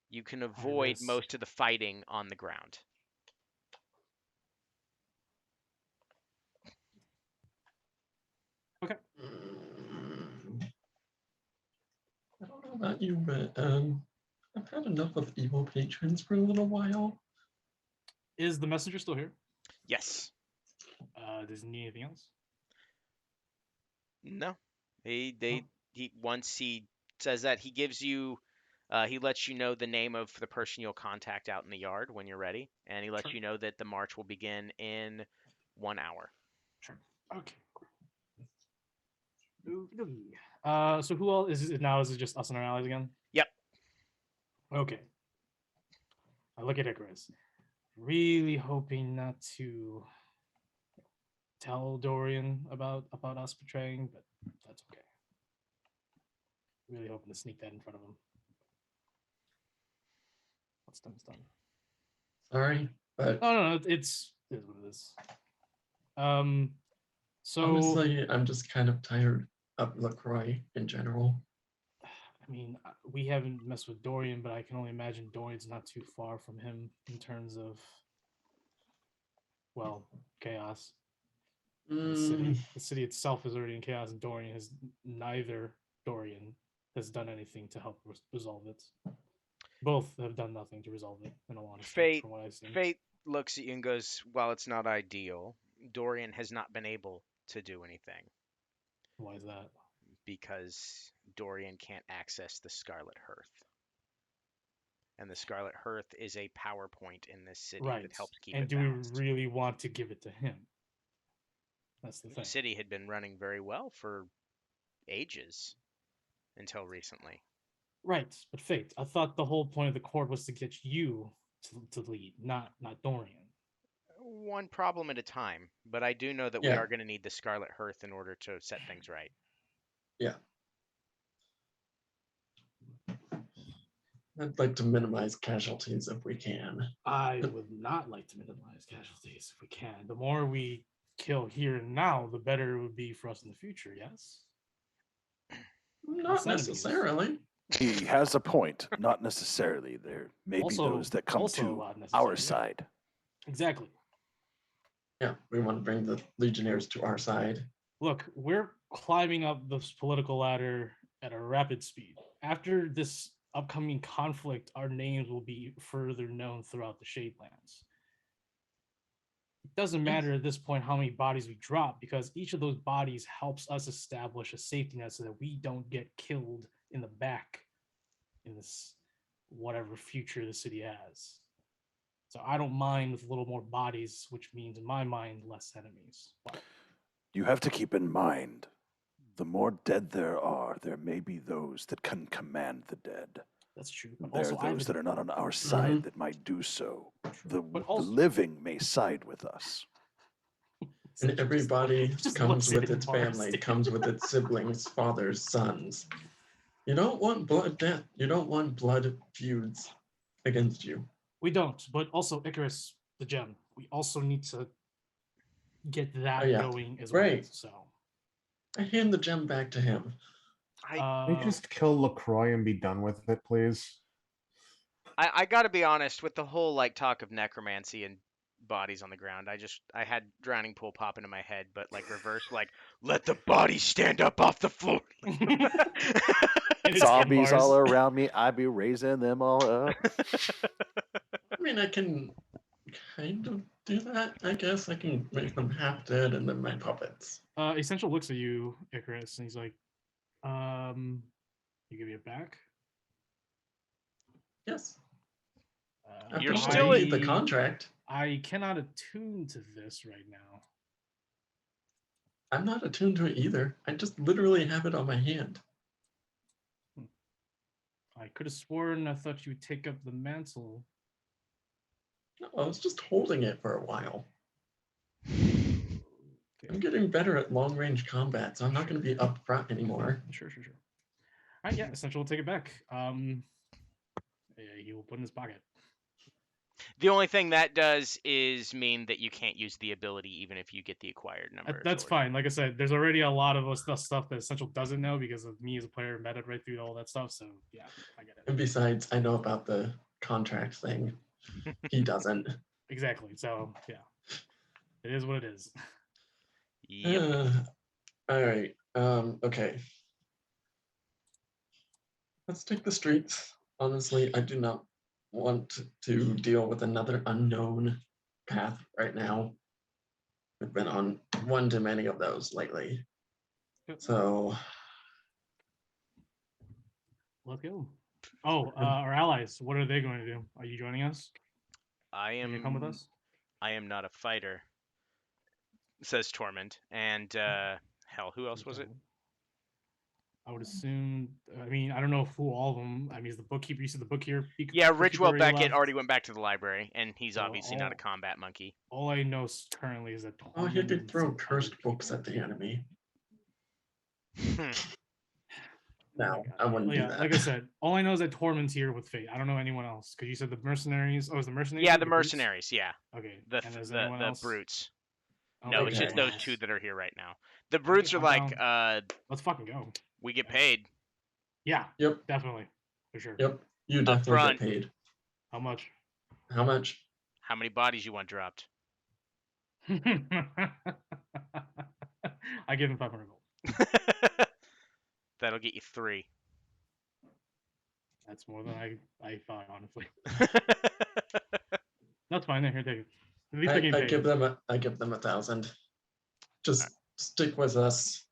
you can avoid risk. most of the fighting on the ground. Okay. I don't know about you, but I've had enough of evil patrons for a little while. Is the messenger still here? Yes. Does he need anything else? No. He once he says that he gives you he lets you know the name of the person you'll contact out in the yard when you're ready, and he lets Sure. you know that the march will begin in 1 hour. Sure. Okay. So who else is it now? Is it just us and our allies again? Yep. Okay. I look at Icarus, really hoping not to tell Dorian about us betraying, but that's okay. Really hoping to sneak that in front of him. What's done is done. Sorry, but No, it is what it is. So honestly, I'm just kind of tired of LaCroix in general. I mean, we haven't messed with Dorian, but I can only imagine Dorian's not too far from him in terms of, well, chaos. The city itself is already in chaos, and neither Dorian has done anything to help resolve it. Both have done nothing to resolve it, in all honesty, from what I've seen. Fate looks at you and goes, while it's not ideal, Dorian has not been able to do anything. Why is that? Because Dorian can't access the Scarlet Hearth. And the Scarlet Hearth is a power point in this city that helps keep and it do balanced. we really want to give it to him? That's the thing. The city had been running very well for ages until recently. Right, but Fate, I thought the whole point of the court was to get you to lead, not Dorian. One problem at a time, but I do know that we Yeah. are going to need the Scarlet Hearth in order to set things right. Yeah. I'd like to minimize casualties if we can. I would not like to minimize casualties if we can. The more we kill here and now, the better it would be for us in the future. Yes. Not enemies. necessarily. He has a point. Not necessarily. There may be those that come also to not our necessary, yeah. side. Exactly. Yeah, we want to bring the Legionnaires to our side. Look, we're climbing up this political ladder at a rapid speed. After this upcoming conflict, our names will be further known throughout the Shadelands. It doesn't matter at this point how many bodies we drop, because each of those bodies helps us establish a safety net so that we don't get killed in the back in this whatever future the city has. So I don't mind with a little more bodies, which means in my mind less enemies. But You have to keep in mind, the more dead there are, there may be those that can command the dead. that's true. But There also, are those that are not on our Mm-hmm. side that might do so. The also- living may side with us. And everybody just comes looks at with it its more family, still. comes with its siblings, fathers, sons. You don't want blood death. You don't want blood feuds against you. We don't, but also Icarus, the gem. We also need to get that Oh, yeah. going as Right. well. So I hand the gem back to him. Can we just kill LaCroix and be done with it, please? I gotta be honest with the whole like talk of necromancy and bodies on the ground. I had drowning pool pop into my head, but like reverse, like let the bodies stand up off the floor. And it's Zombies bars. all around me. I be raising them all up. I mean, I can kind of do that, I guess. I can make them half dead and then my puppets. Essential looks at you, Icarus, and he's like, you give me it back? Yes. You're After all, still I need the contract. I cannot attune to this right now. I'm not attuned to it either. I just literally have it on my hand. I could have sworn I thought you would take up the mantle. No, I was just holding it for a while. Okay. I'm getting better at long range combat, so I'm not going to be up front anymore. Sure. All right, yeah, Essential will take it back. He will put in his pocket. The only thing that does is mean that you can't use the ability even if you get the acquired number. That's fine. Like I said, there's already a lot of stuff that Essential doesn't know because of me as a player, meta right through all that stuff. So yeah, I get it. And besides, I know about the contract thing. He doesn't. Exactly. So yeah, it is what it is. Yep. All right. Okay. Let's take the streets. Honestly, I do not want to deal with another unknown path right now. We've been on one too many of those lately. So Let's go. Oh, our allies. What are they going to do? Are you joining us? I Can you come with us? I am not a fighter, says Tormund. And hell, who else was it? I would assume. I mean, I don't know who all of them. I mean, is the bookkeeper? You said the bookkeeper. Yeah, bookkeeper Richwell Beckett left? already went back to the library, and he's So obviously not a combat monkey. All I know currently is that. oh, he Tormund could and throw some cursed other books at people- the enemy. Hmm. No, God. I wouldn't do Yeah, that. like I said, all I know is that Tormund's here with Fate. I don't know anyone else because you said the mercenaries. Oh, is the mercenaries? Yeah, here? the Brutes? mercenaries. Yeah, Okay. the And is anyone else? brutes. I don't No, think it's there's just anyone those else. two that are here right now. The brutes are I'm like, down. Let's fucking go. we get paid. Yeah, Yep. definitely, for sure. Yep. You definitely front. get paid. How much? How much? How many bodies you want dropped? I give him 500 gold. That'll get you 3. That's more than I thought, honestly. That's fine. Here, take it. At least I get I paid. give them 1,000. Just stick with us.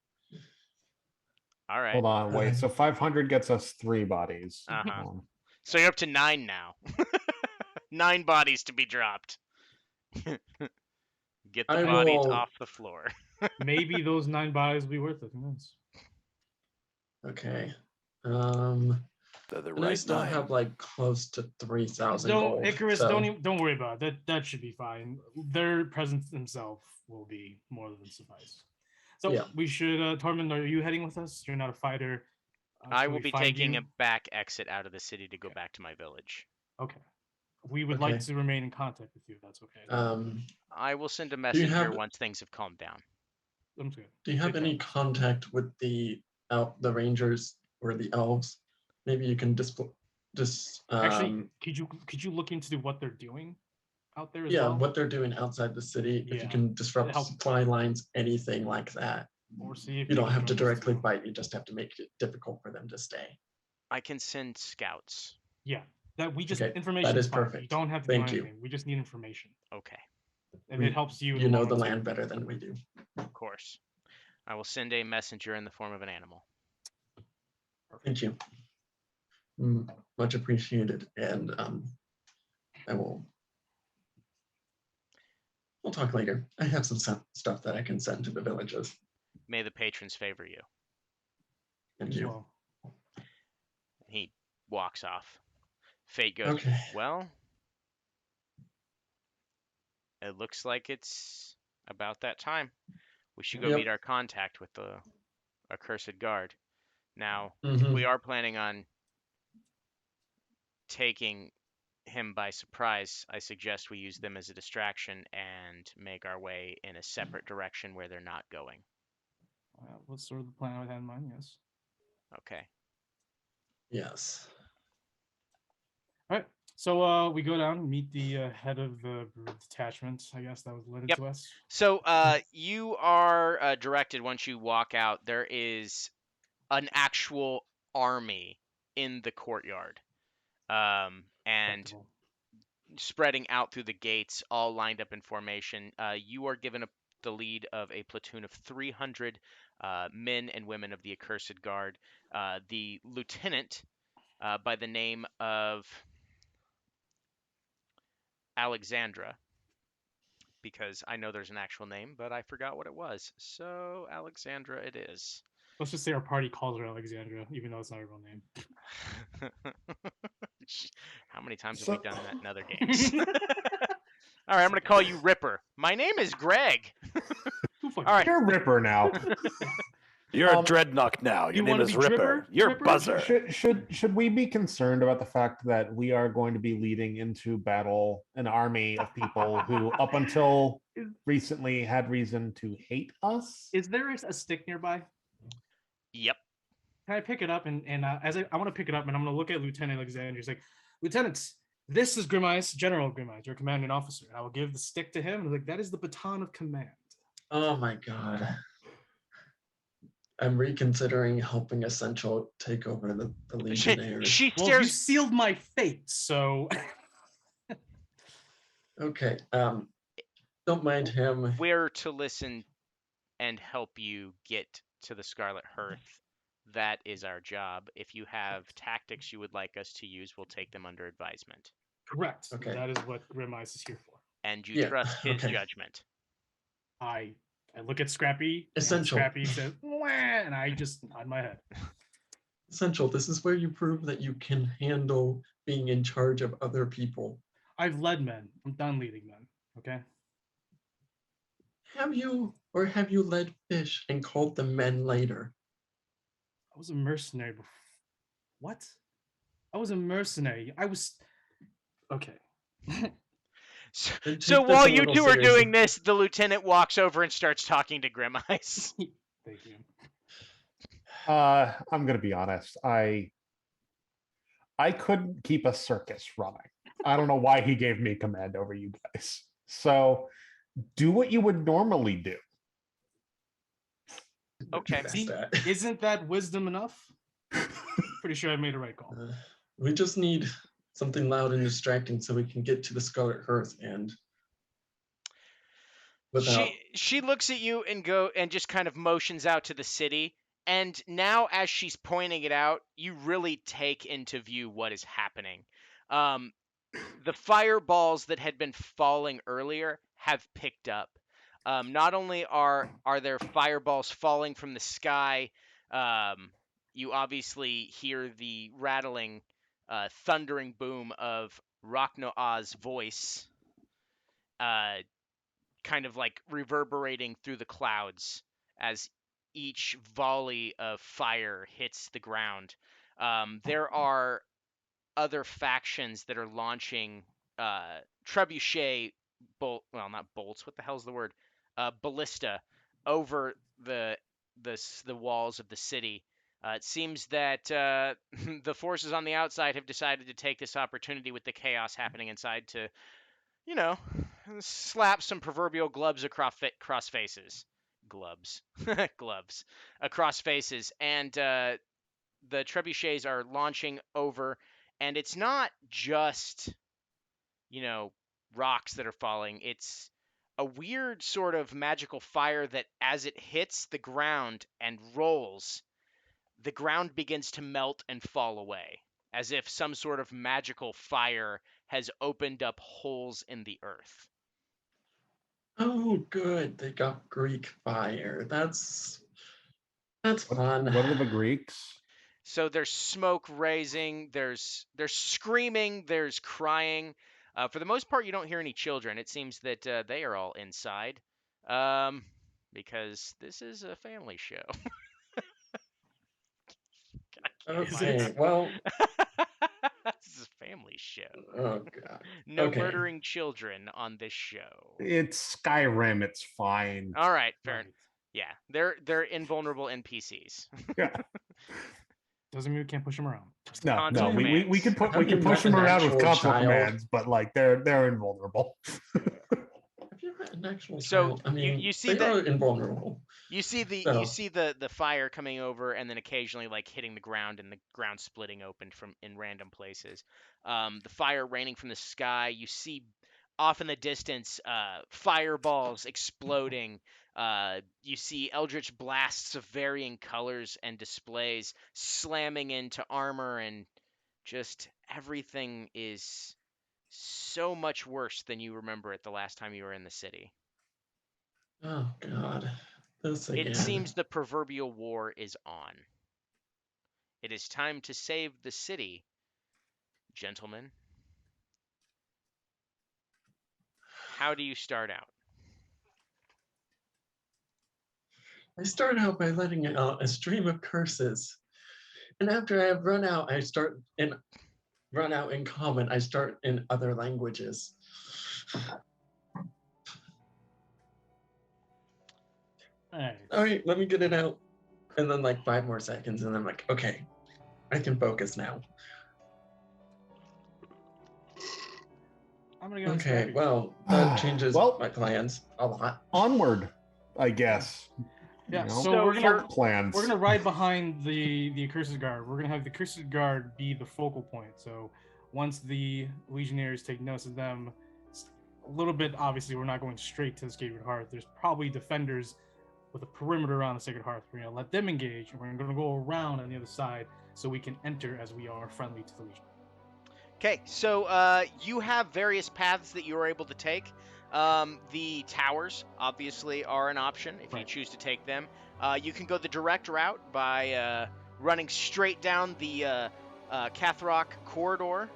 All right. Hold on, wait. So 500 gets us 3 bodies. Uh-huh. So you're up to 9 now. 9 bodies to be dropped. Get the I bodies will- off the floor. Maybe those 9 bodies will be worth it. Who knows? Okay. They're the And I right still 9. have like close to 3,000 Don't gold. Icarus. so- Don't worry about it. That should be fine. Their presence themselves will be more than suffice. So Yeah. we should. Tormund, are you heading with us? You're not a fighter. I Should will we be find taking you? a back exit out of the city to go back to my village. Okay. We would like to remain in contact with you, if that's okay. I will send a you messenger have- once things have calmed down. I'm good. Do you have Take any care. contact with the rangers or the elves? Maybe you can Actually, could you look into what they're doing out there as yeah, well? what they're doing outside the city. If you Yeah, can disrupt help. supply lines, anything like that. Or see if You don't can have to join us directly too. fight. You just have to make it difficult for them to stay. I can send scouts. Yeah, that we just Okay, information that is fine. You perfect. don't have to Thank do you. anything. We just need information, Okay, and it helps you. In You know long the run, land too. better than we do. of course. I will send a messenger in the form of an animal. Thank you. Much appreciated. And we'll talk later. I have some stuff that I can send to the villages. May the patrons favor you. And As you. well. He walks off. Fate goes, Okay. well, it looks like it's about that time. We should go Yep. meet our contact with the accursed guard. Now, if Mhm. we are planning on taking him by surprise, I suggest we use them as a distraction and make our way in a separate direction where they're not going. What's sort of the plan I had in mind? Yes. Okay. Yes. All right. So we go down, meet the head of the detachment. I guess that was led Yep. to us. So you are directed once you walk out. There is an actual army in the courtyard, and Respectable. spreading out through the gates, all lined up in formation. You are given the lead of a platoon of 300 men and women of the Accursed Guard. The lieutenant, by the name of Alexandra, because I know there's an actual name, but I forgot what it was. So Alexandra it is. Let's just say our party calls her Alexandra, even though it's not her real name. How many times have we done that in other games? All right, I'm going to call you Ripper. My name is Greg. All right. You're Ripper now. You're a dreadnought now. Your name wanna is be Ripper. Dripper? You're Ripper? Buzzer. Should we be concerned about the fact that we are going to be leading into battle an army of people who, up until recently, had reason to hate us? Is there a stick nearby? Yep. Can I pick it up? And as I want to pick it up, and I'm going to look at Lieutenant Alexander. He's like, Lieutenant, this is Grimmice, General Grimmice, your commanding officer. I will give the stick to him. And like, that is the baton of command. Oh my God. I'm reconsidering helping Essential take over the Legionnaires. She Well, stares. you sealed my fate, so Okay. Don't mind him. Where to listen and help you get to the Scarlet Hearth. That is our job. If you have tactics you would like us to use, we'll take them under advisement. correct. Okay. That is what Grimmice is here for. And you Yeah, trust his okay. judgment. I look at Scrappy. And Essential. Scrappy says, "Wah," and I just nod my head. Essential, this is where you prove that you can handle being in charge of other people. I've led men. I'm done leading men. Okay. Have you led fish and called them men later? I was a mercenary before. What? I was a mercenary. I was. Okay. So, Then so take this while a you little two are seriously. doing this, the lieutenant walks over and starts talking to Grimmice. Thank you. I'm gonna be honest. I couldn't keep a circus running. I don't know why he gave me command over you guys. So do what you would normally do. Okay. See, That. isn't that wisdom enough? Pretty sure I made a right call. We just need something loud and distracting so we can get to the Scarlet Hearth and without She looks at you and just kind of motions out to the city. And now, as she's pointing it out, you really take into view what is happening. The fireballs that had been falling earlier have picked up. Not only are there fireballs falling from the sky, you obviously hear the rattling, thundering boom of Rachnoah's voice, kind of like reverberating through the clouds as each volley of fire hits the ground. There are other factions that are launching trebuchet bolt. Well, not bolts. What the hell's the word? Ballista over the walls of the city. It seems that the forces on the outside have decided to take this opportunity with the chaos happening inside to, you know, slap some proverbial gloves across faces. Gloves. Gloves. Across faces. And the trebuchets are launching over. And it's not just, rocks that are falling. It's a weird sort of magical fire that as it hits the ground and rolls, the ground begins to melt and fall away, as if some sort of magical fire has opened up holes in the earth. Oh, good. They got Greek fire. That's fun. What are the Greeks? So there's smoke raising, there's screaming, there's crying. For the most part, you don't hear any children. It seems that they are all inside, because this is a family show. Is it? Okay, well, This is a family show. oh god. No Okay. murdering children on this show. It's Skyrim. It's fine. All right, fair. Right. Yeah, they're invulnerable NPCs. Yeah. Doesn't mean we can't push them around. Just No, console we commands. can put Have we you can push met them an around with actual console child? commands, but like they're invulnerable. Have you met an actual So, child? I mean, you see they that- are invulnerable. You see So- the fire coming over and then occasionally like hitting the ground and the ground splitting open from in random places. The fire raining from the sky. You see off in the distance fireballs exploding. You see eldritch blasts of varying colors and displays slamming into armor, and just everything is so much worse than you remember it the last time you were in the city. Oh god. This again. It seems the proverbial war is on. It is time to save the city, gentlemen. How do you start out? I start out by letting out a stream of curses. And after I have run out, run out in common, I start in other languages. All right, let me get it out. And then like 5 more seconds, and I'm like, okay, I can focus now. I'm gonna go. Okay, well, that changes Well- my plans a lot. Onward, I guess. Yeah, You know? so So we're you're- gonna plans. we're gonna ride behind the accursed guard. We're gonna have the accursed guard be the focal point. So once the legionnaires take notice of them, it's a little bit obviously we're not going straight to the Sacred Hearth. There's probably defenders with a perimeter around the Sacred Hearth. We're gonna let them engage, and we're gonna go around on the other side so we can enter as we are friendly to the legion. Okay, so you have various paths that you are able to take. The towers, obviously, are an option if you Right. choose to take them. You can go the direct route by running straight down the Cathrock corridor,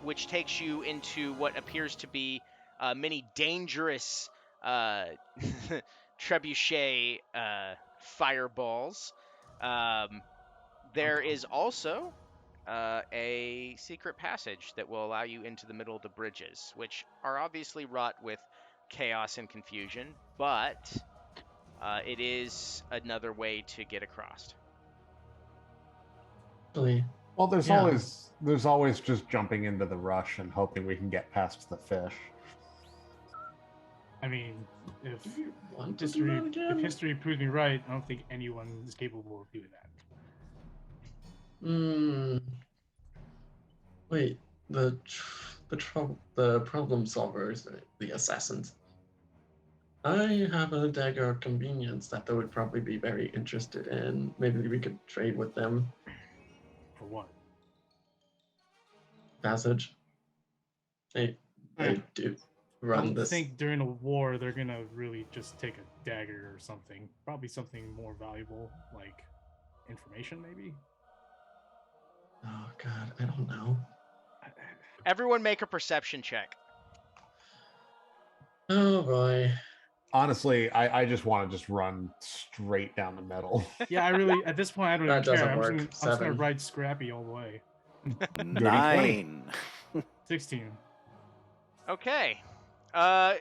which takes you into what appears to be many dangerous trebuchet fireballs. There is also a secret passage that will allow you into the middle of the bridges, which are obviously wrought with chaos and confusion, but it is another way to get across. Actually, Well, there's Yeah. always just jumping into the rush and hoping we can get past the fish. I mean, if do you want to do that again? history proves me right, I don't think anyone is capable of doing that. Wait, the problem solvers, the assassins. I have a dagger of convenience that they would probably be very interested in. Maybe we could trade with them. For what? Passage. They do I run don't this. think during a war they're gonna really just take a dagger or something. Probably something more valuable, like information, maybe. Oh god, I don't know. Everyone make a perception check. Oh boy. Honestly, I just want to just run straight down the middle. Yeah, I really at this point I don't That even care. doesn't I'm just, work. gonna, I'm just gonna 7. ride Scrappy all the way. 9. 16. Okay. Uh,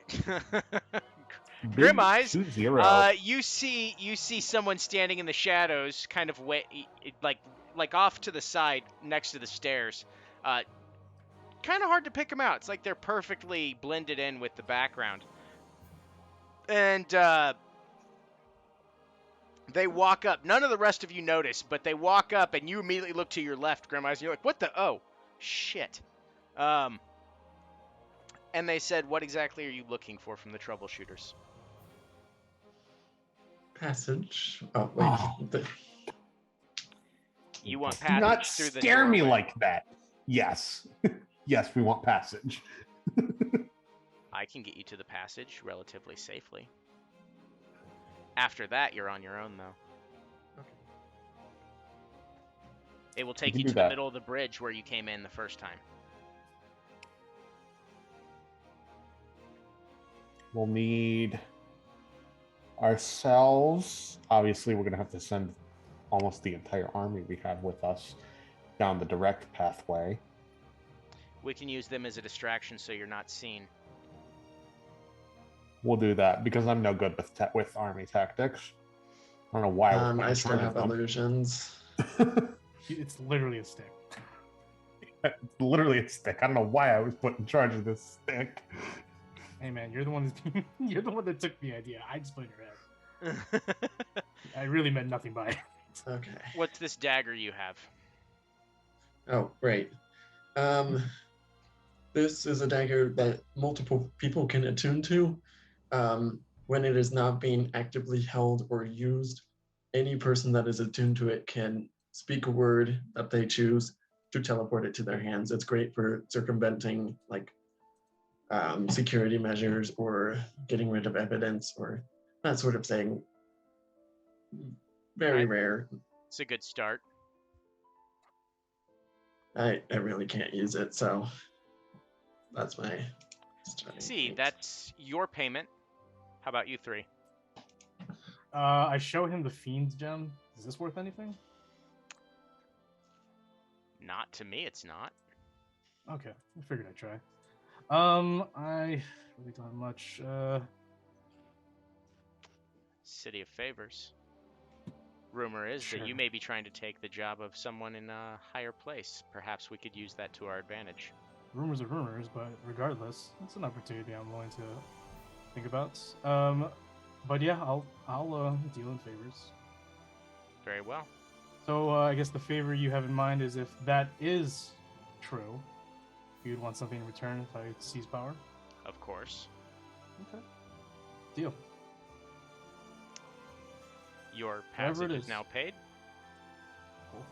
Big Grim Eyes. 2-0. You see someone standing in the shadows, kind of like off to the side next to the stairs. Kind of hard to pick them out. It's like they're perfectly blended in with the background. And they walk up. None of the rest of you notice, but they walk up, and you immediately look to your left, Grim Eyes. And you're like, "What the? Oh, shit." And they said, "What exactly are you looking for from the troubleshooters?" Passage. Oh wait. Oh. You want Do not passage through the scare me doorway. like that. Yes. Yes, we want passage. I can get you to the passage relatively safely. After that, you're on your own, though. Okay. It will take can you do to the that. middle of the bridge where you came in the first time. We'll need ourselves. Obviously, we're going to have to send almost the entire army we have with us down the direct pathway. We can use them as a distraction so you're not seen. We'll do that because I'm no good with army tactics. I don't know why I was put I in still charge have of illusions. them. It's literally a stick. Literally a stick. I don't know why I was put in charge of this stick. Hey man, you're the one you're the one that took the idea. I just played your head. I really meant nothing by it. Okay. What's this dagger you have? Oh, great. This is a dagger that multiple people can attune to. When it is not being actively held or used, any person that is attuned to it can speak a word that they choose to teleport it to their hands. It's great for circumventing like security measures or getting rid of evidence or that sort of thing. Very Right. rare. It's a good start. I really can't use it, so that's my starting See, point. that's your payment. How about you three? I show him the Fiend's gem. Is this worth anything? Not to me, it's not. Okay, I figured I'd try. I really don't have much. City of Favors. Rumor is that Sure. you may be trying to take the job of someone in a higher place. Perhaps we could use that to our advantage. Rumors are rumors, but regardless, it's an opportunity I'm willing to think about. But yeah, I'll deal in favors. Very well. So I guess the favor you have in mind is if that is true, you'd want something in return if I seize power. Of course. Okay. Deal. Your Whatever passage it is is. now paid. Cool.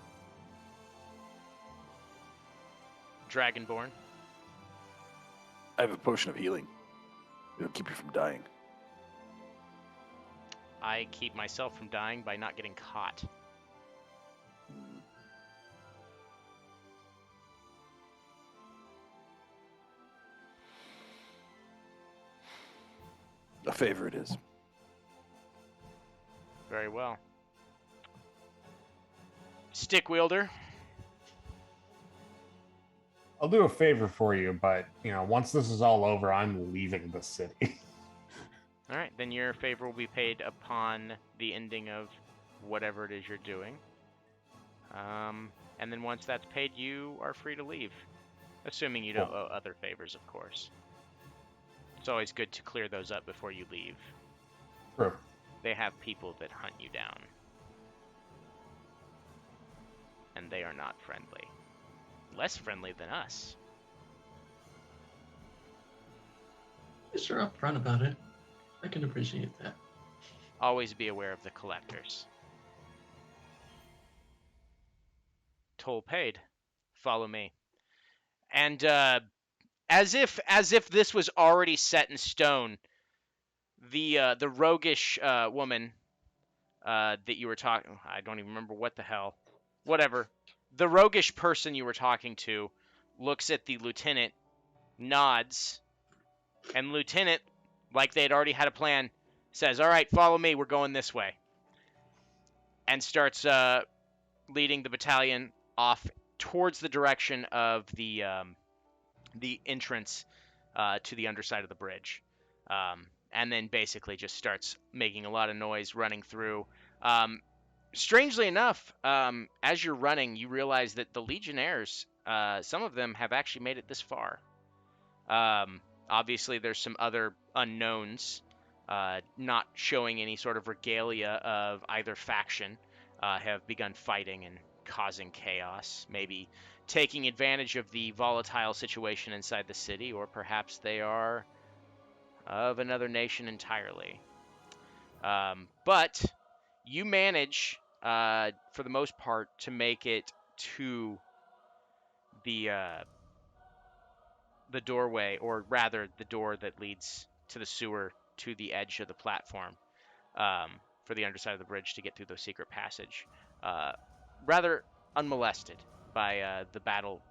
Dragonborn. I have a potion of healing. It'll keep you from dying. I keep myself from dying by not getting caught. A favor it is. Very well. Stick wielder. I'll do a favor for you, but once this is all over, I'm leaving the city. All right, then your favor will be paid upon the ending of whatever it is you're doing. And then once that's paid, you are free to leave. Assuming you don't Cool. owe other favors, of course. It's always good to clear those up before you leave. True. They have people that hunt you down. And they are not friendly. Less friendly than us. You're upfront about it. I can appreciate that. Always be aware of the collectors. Toll paid. Follow me. And as if this was already set in stone, the roguish woman that you were talking, I don't even remember what the hell. Whatever. The roguish person you were talking to looks at the lieutenant, nods, and lieutenant, like they had already had a plan, says, "All right, follow me. We're going this way," and starts leading the battalion off towards the direction of the entrance to the underside of the bridge, and then basically just starts making a lot of noise running through. Strangely enough, as you're running, you realize that the Legionnaires, some of them have actually made it this far. Obviously, there's some other unknowns, not showing any sort of regalia of either faction, have begun fighting and causing chaos, maybe taking advantage of the volatile situation inside the city, or perhaps they are of another nation entirely. But you manage, for the most part, to make it to the doorway, or rather the door that leads to the sewer, to the edge of the platform, for the underside of the bridge to get through the secret passage, rather unmolested by the battle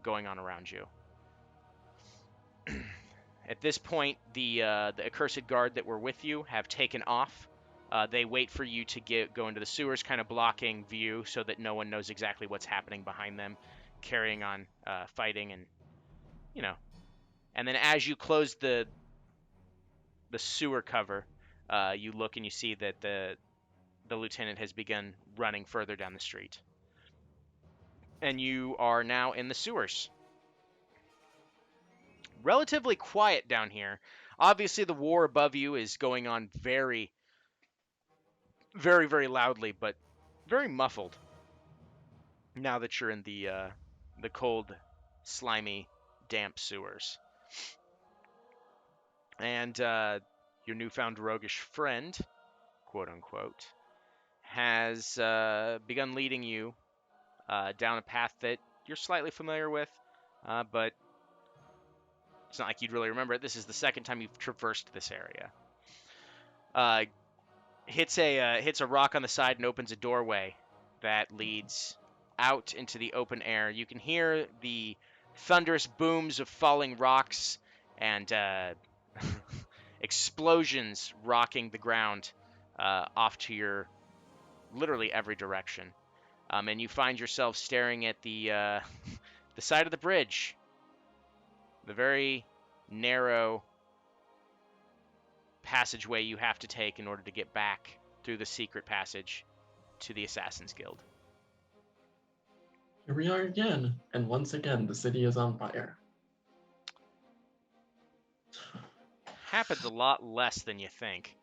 going on around you. At this point, the accursed guard that were with you have taken off. They wait for you to go into the sewers, kind of blocking view so that no one knows exactly what's happening behind them, carrying on fighting, and and then as you close the sewer cover, you look and you see that the lieutenant has begun running further down the street, and you are now in the sewers. Relatively quiet down here. Obviously, the war above you is going on very, very, very loudly, but very muffled. Now that you're in the cold, slimy, damp sewers, and your newfound roguish friend, quote unquote, has begun leading you down a path that you're slightly familiar with, but it's not like you'd really remember it. This is the second time you've traversed this area. Hits a rock on the side and opens a doorway that leads out into the open air. You can hear the thunderous booms of falling rocks and explosions rocking the ground off to your literally every direction. And you find yourself staring at the the side of the bridge, the very narrow passageway you have to take in order to get back through the secret passage to the Assassin's Guild. Here we are again, and once again, the city is on fire. Happens a lot less than you think.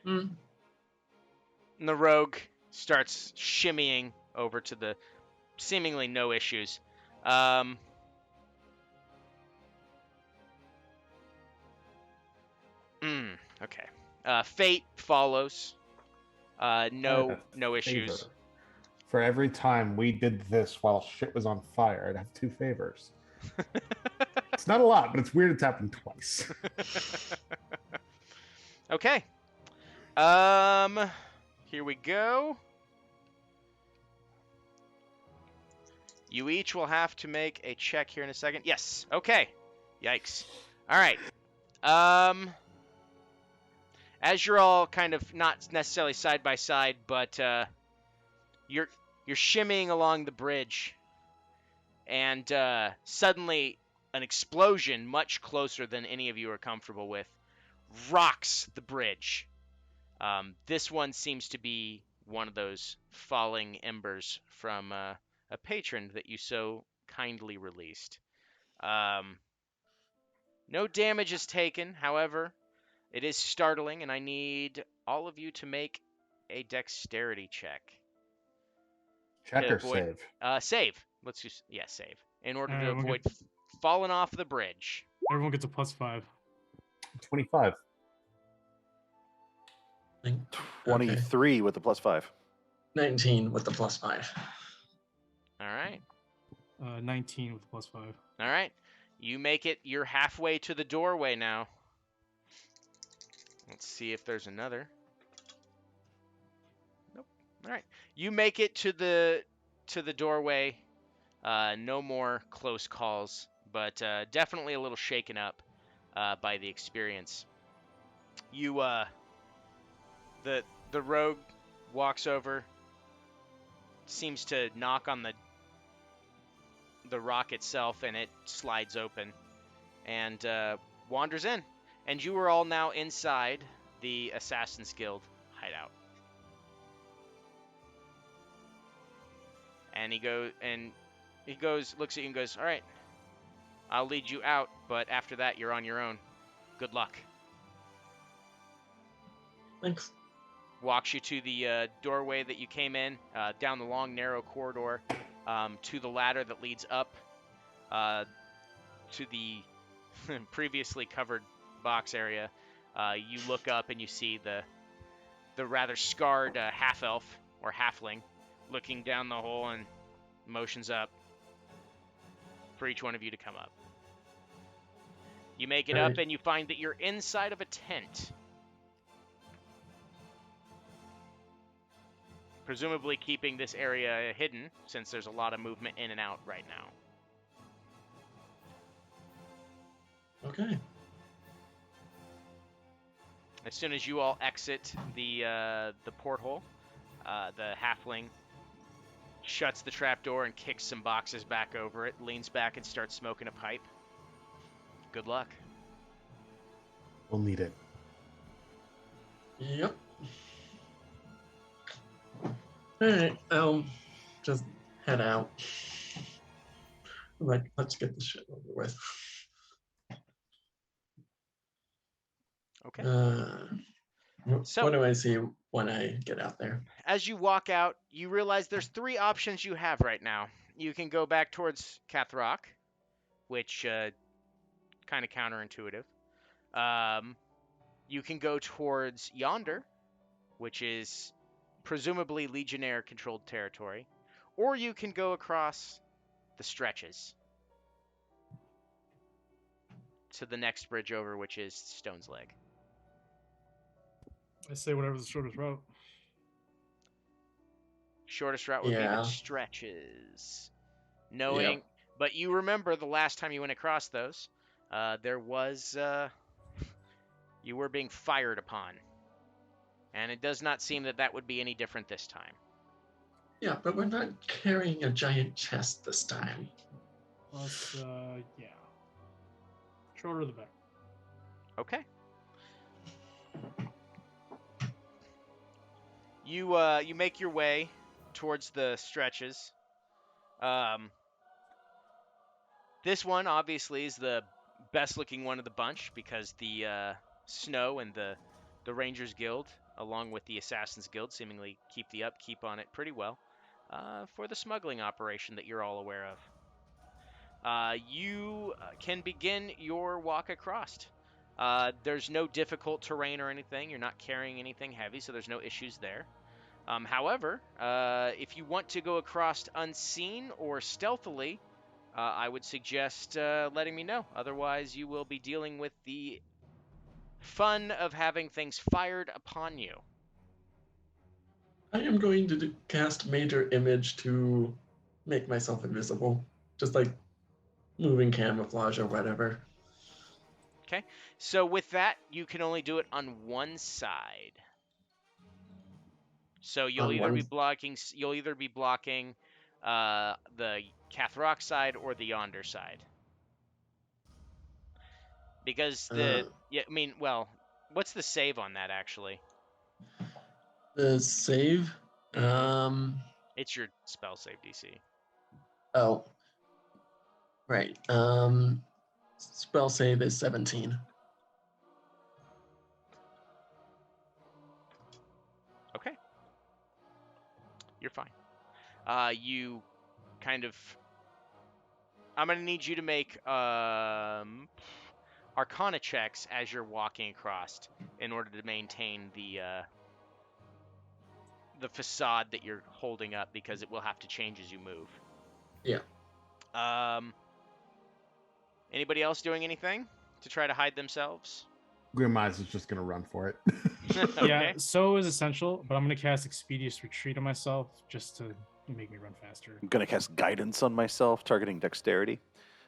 Hmm. And the rogue starts shimmying over to the seemingly no issues. Okay. Fate follows. No issues. Favor. For every time we did this while shit was on fire, I'd have 2 favors. It's not a lot, but it's weird it's happened twice. Okay. Here we go. You each will have to make a check here in a second. Yes. Okay. Yikes. All right. As you're all kind of not necessarily side by side, but you're shimmying along the bridge, and suddenly an explosion much closer than any of you are comfortable with rocks the bridge. This one seems to be one of those falling embers from a patron that you so kindly released. No damage is taken, however. It is startling, and I need all of you to make a dexterity check. Check To or avoid- save? Save. Let's just, save. In order to we'll avoid falling off the bridge. Everyone gets a +5. 25. 23 with the +5. 19 with the +5. All right. 19 with +5. All right. You make it. You're halfway to the doorway now. Let's see if there's another. Nope. All right. You make it to the doorway. No more close calls, but definitely a little shaken up by the experience. You the rogue walks over, seems to knock on the rock itself, and it slides open. and wanders in. And you are all now inside the Assassin's Guild hideout. And he goes, looks at you and goes, "All right, I'll lead you out, but after that, you're on your own. Good luck." Thanks. Walks you to the doorway that you came in, down the long, narrow corridor, to the ladder that leads up to the previously covered box area. You look up and you see the rather scarred half-elf or halfling looking down the hole and motions up for each one of you to come up. You make it up Alright. and you find that you're inside of a tent. Presumably keeping this area hidden, since there's a lot of movement in and out right now. Okay. As soon as you all exit the porthole, the halfling shuts the trapdoor and kicks some boxes back over it, leans back and starts smoking a pipe. Good luck. We'll need it. Yep. Alright, just head out. Like, let's get this shit over with. Okay. So- what do I see when I get out there? As you walk out, you realize there's 3 options you have right now. You can go back towards Cathrock, which kind of counterintuitive. You can go towards Yonder, which is presumably Legionnaire-controlled territory, or you can go across the stretches to the next bridge over, which is Stone's Leg. I say whatever's the shortest route. Shortest route would be Yeah. the stretches. But you remember the last time you went across those, there was you were being fired upon, and it does not seem that that would be any different this time. Yeah, but we're not carrying a giant chest this time. Plus, yeah. Shorter the better. Okay. You make your way towards the stretches. This one obviously is the best looking one of the bunch because the Snow and the Rangers Guild, along with the Assassins Guild, seemingly keep the upkeep on it pretty well for the smuggling operation that you're all aware of. You can begin your walk across. There's no difficult terrain or anything. You're not carrying anything heavy, so there's no issues there. However, if you want to go across unseen or stealthily, I would suggest letting me know. Otherwise, you will be dealing with the fun of having things fired upon you. I am going to cast Major Image to make myself invisible. Just like moving camouflage or whatever. Okay, so with that, you can only do it on one side. So you'll either be blocking the Cathrock side or the Yonder side. Because what's the save on that actually? The save? It's your spell save DC. Oh. Right. Spell save is 17. Okay. You're fine. You kind of... I'm going to need you to make Arcana checks as you're walking across in order to maintain the facade that you're holding up, because it will have to change as you move. Yeah. Anybody else doing anything to try to hide themselves? Grim Eyes is just gonna run for it. Okay. Yeah, so is essential, but I'm gonna cast Expeditious Retreat on myself just to make me run faster. I'm going to cast Guidance on myself, targeting Dexterity,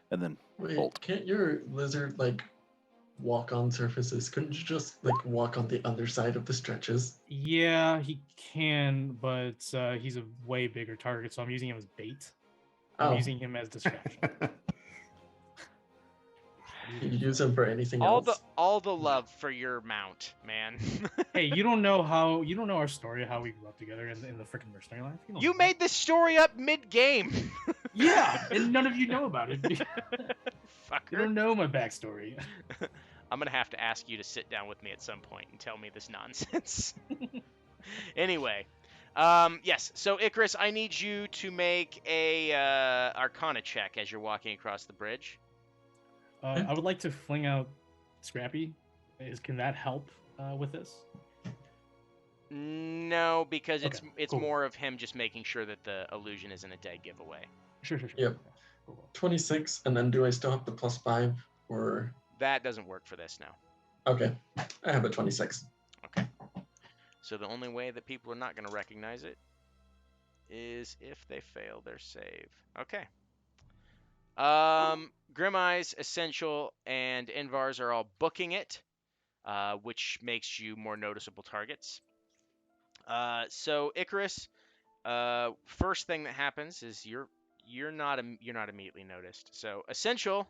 and then Wait, Bolt. can't your lizard like walk on surfaces? Couldn't you just like walk on the underside of the stretches? Yeah, he can, but he's a way bigger target, so I'm using him as bait. I'm Oh. using him as distraction. You use them for anything all else. the love for your mount, man. Hey, you don't know our story, how we grew up together in the freaking mercenary life. don't You know that. made this story up mid-game. Yeah, and none of you know about it. You Fucker. don't know my backstory. I'm gonna have to ask you to sit down with me at some point and tell me this nonsense. Anyway, yes. So Icarus, I need you to make a Arcana check as you're walking across the bridge. I would like to fling out Scrappy. Can that help with this? No, because it's Okay, cool. more of him just making sure that the illusion isn't a dead giveaway. Sure. Yep. Cool. 26, and then do I still have the +5 or? That doesn't work for this now. Okay, I have a 26. Okay. So the only way that people are not going to recognize it is if they fail their save. Okay. Grim Eyes, Essential, and Invar's are all booking it, which makes you more noticeable targets. So Icarus, first thing that happens is you're not immediately noticed. So Essential,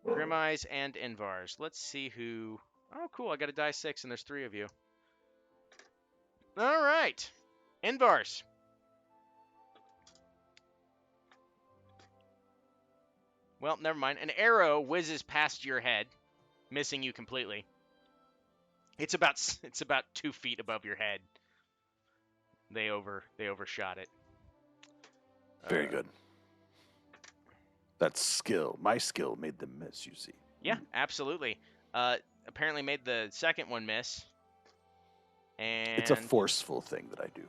Grim Eyes, and Invar's. Let's see who. Oh, cool! I got a die 6, and there's 3 of you. All right, Invar's. Well, never mind. An arrow whizzes past your head, missing you completely. It's about 2 feet above your head. They overshot it. Very good. That's skill. My skill made them miss, you see. Yeah, absolutely. Apparently made the second one miss. And It's a forceful thing that I do.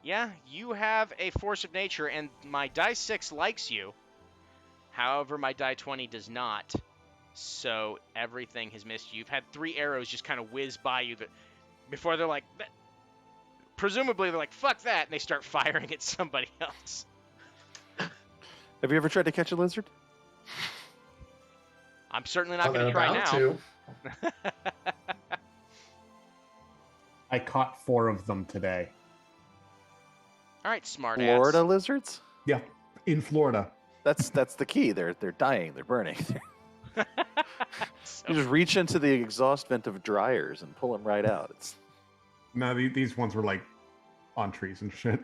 yeah, you have a force of nature, and my die 6 likes you. However, my die 20 does not. So everything has missed you. You've had 3 arrows just kind of whiz by you before they're like, presumably they're like, fuck that, and they start firing at somebody else. Have you ever tried to catch a lizard? I'm certainly not Well, going to try they're now. about to. I caught 4 of them today. All right, smart Florida ass. lizards? Yeah, in Florida. That's the key. They're dying. They're burning. So- You just reach into the exhaust vent of dryers and pull them right out. It's No, these ones were like on trees and shit.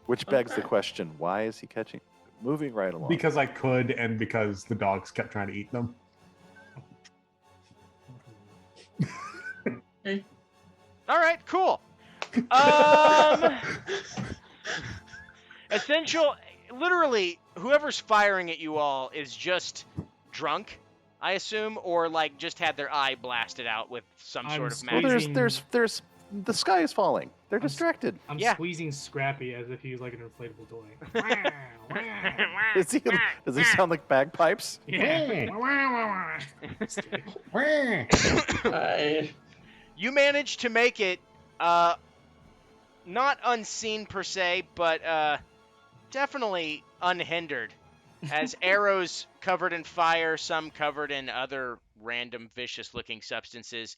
which begs the question: why is he catching? Moving right along. Because I could, and because the dogs kept trying to eat them. Hey, All right, cool. Essential, literally, whoever's firing at you all is just drunk, I assume, or like just had their eye blasted out with some I'm sort of well, magic. there's the sky is falling. They're I'm s- distracted. I'm Yeah. squeezing Scrappy as if he's like an inflatable toy. Does he sound like bagpipes? Yeah. I You managed to make it, not unseen per se, but definitely unhindered, as arrows covered in fire, some covered in other random vicious-looking substances,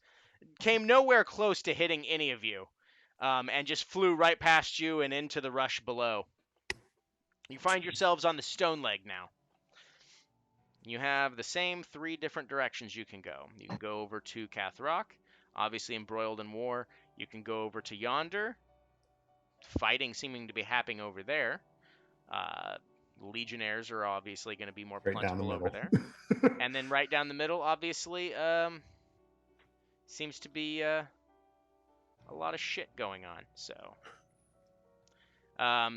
came nowhere close to hitting any of you, and just flew right past you and into the rush below. You find yourselves on the stone leg now. You have the same 3 different directions you can go. You can go over to Cathrock, obviously embroiled in war. You can go over to yonder, fighting seeming to be happening over there. Legionnaires are obviously going to be more Right down the plentiful over middle. there. And then right down the middle, obviously, seems to be a lot of shit going on. So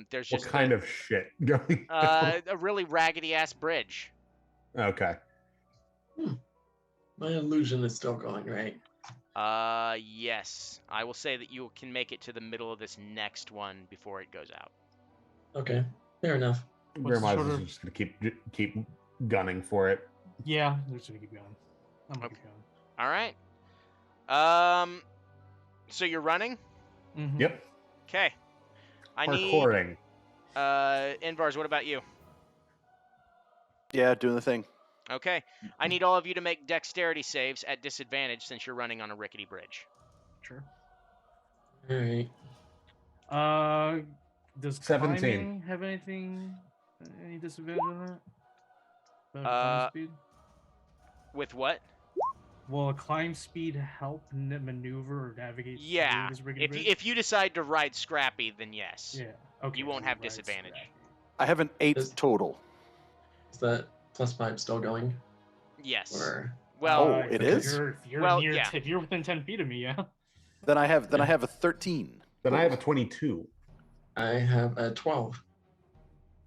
there's What just kind of shit going on? a really raggedy ass bridge. Okay. my illusion is still going, right? Yes, I will say that you can make it to the middle of this next one before it goes out. Okay, fair enough. What's the Grimeyes shorter- is just gonna keep gunning for it. Yeah, they're just gonna keep going. I'm gonna Okay. keep going. All right. So you're running. Mhm. Yep. Okay. I need. Parkouring. Invar's. What about you? Yeah, doing the thing. Okay. I need all of you to make dexterity saves at disadvantage since you're running on a rickety bridge. Sure. All right. Does 17. climbing have any disadvantage on that? Better climb speed? With what? Will a climb speed help maneuver or navigate Yeah. through this rigged If bridge? if you decide to ride Scrappy, then yes. Yeah. Okay. You won't I'll have ride disadvantage. Scrappy. I have an 8 Is- total. Is that +5 still going? Yes. Or Well, Oh, it if is? You're Well, near, yeah. if you're within 10 feet of me, yeah. Then I have a 13. Then I have a 22. I have a 12.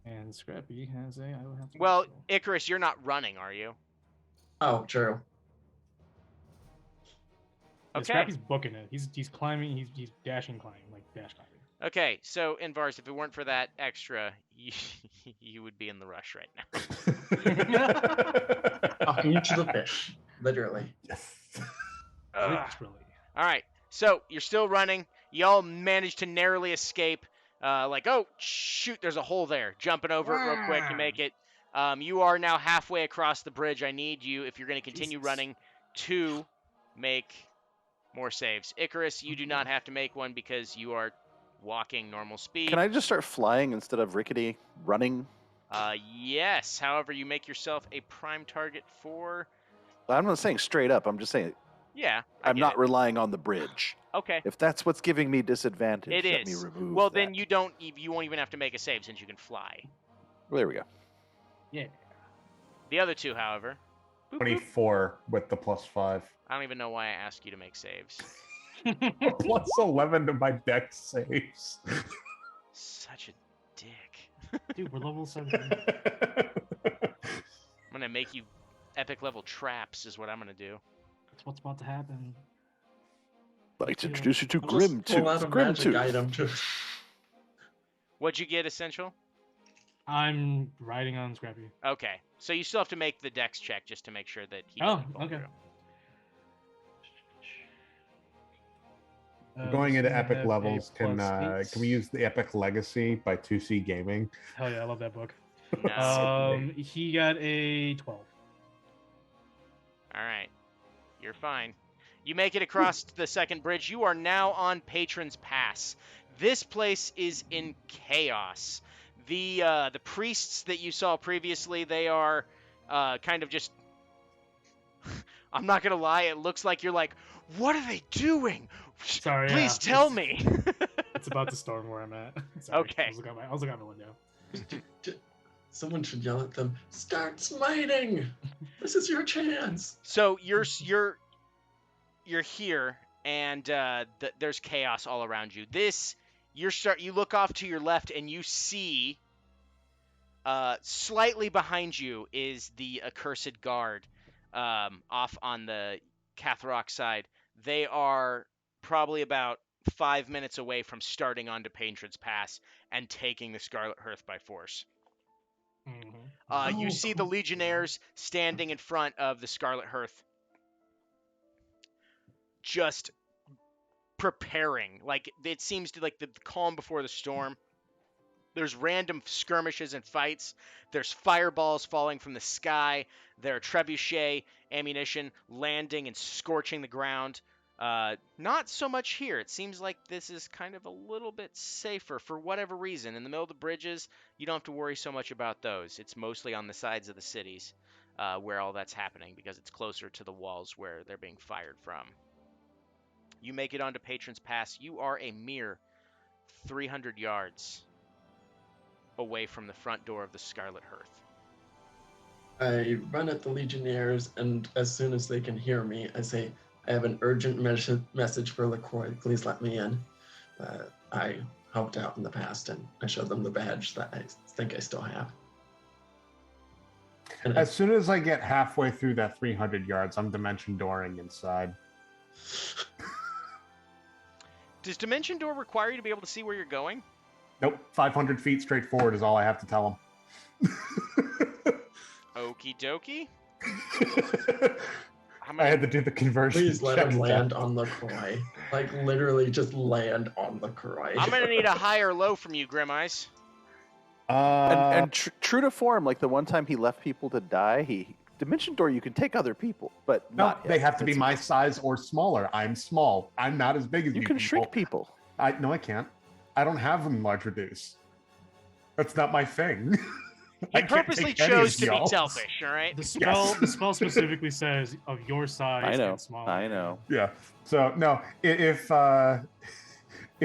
And Scrappy has a. I would have to. well, also- Icarus, you're not running, are you? Oh, true. Yeah, Okay. Scrappy's booking it. He's climbing. He's dashing, climbing like dash climbing. Okay, so Invar's, if it weren't for that extra, you would be in the rush right now. Talking to the fish, literally. Yes. Ugh. Literally. All right, so you're still running. Y'all managed to narrowly escape. Like, oh shoot, there's a hole there. Jumping over it real quick, you make it. You are now halfway across the bridge. I need you, if you're going to continue Jesus. running, to make more saves. Icarus, you do not have to make one because you are walking normal speed. Can I just start flying instead of rickety running? Yes. However, you make yourself a prime target for. I'm not saying straight up. I'm just saying Yeah. I I'm get not it. relying on the bridge. Okay. If that's what's giving me disadvantage, It let me is. remove Well, that. then you won't even have to make a save since you can fly. Well, there we go. Yeah. The other two, however, boop, boop. 24 with the +5. I don't even know why I asked you to make saves. +11 to my dex saves. Such a dick. Dude, we're level 17. I'm gonna make you epic level traps is what I'm gonna do. That's what's about to happen. I'd like to Yeah. introduce you to I'll just pull out a Grim magic Tooth. item to. What'd you get, Essential? I'm riding on Scrappy. Okay, so you still have to make the dex check just to make sure that he Oh, doesn't fall okay. through. Going he's into gonna epic have a levels, can +8. we use the Epic Legacy by 2C Gaming? Hell yeah, I love that book. No. He got a 12. All right, you're fine. You make it across the second bridge. You are now on Patron's Pass. This place is in chaos. The priests that you saw previously, they are kind of just. I'm not gonna lie. It looks like you're like, what are they doing? Sorry, Please yeah, tell it's- me. It's about to storm where I'm at. Sorry, Okay. I was looking out the window. Someone should yell at them. Start smiting. This is your chance. So you're here, and there's chaos all around you. You look off to your left, and you see slightly behind you is the accursed guard off on the Catharock side. They are probably about 5 minutes away from starting onto Patron's Pass and taking the Scarlet Hearth by force. Mm-hmm. You Oh, see the cool. Legionnaires standing in front of the Scarlet Hearth, just preparing. Like, it seems to like the calm before the storm. There's random skirmishes and fights. There's fireballs falling from the sky. There are trebuchet ammunition landing and scorching the ground. Not so much here. It seems like this is kind of a little bit safer for whatever reason. In the middle of the bridges, you don't have to worry so much about those. It's mostly on the sides of the cities where all that's happening because it's closer to the walls where they're being fired from. You make it onto Patron's Pass. You are a mere 300 yards away from the front door of the Scarlet Hearth. I run at the Legionnaires, and as soon as they can hear me, I say, I have an urgent message for LaCroix. Please let me in. I helped out in the past, and I showed them the badge that I think I still have. And As soon as I get halfway through that 300 yards, I'm dimension dooring inside. Does Dimension Door require you to be able to see where you're going? Nope, 500 feet straight forward is all I have to tell Okie dokie. him. How I many? had to do the conversion. please let check him land step. on LaCroix. Like, literally just land on LaCroix. I'm gonna need a high or low from you, Grim Eyes. And true to form, like the one time he left people to die, Dimension Door, you can take other people, but no, not him. they have to be It's- my size or smaller. I'm small. I'm not as big as you. You can people. shrink people. No, I can't. I don't have enlarge reduce. That's not my thing. He I can't purposely take any of chose to be y'all. selfish, all right? The spell specifically says of your size I know. and smaller. I know. Yeah. So no, if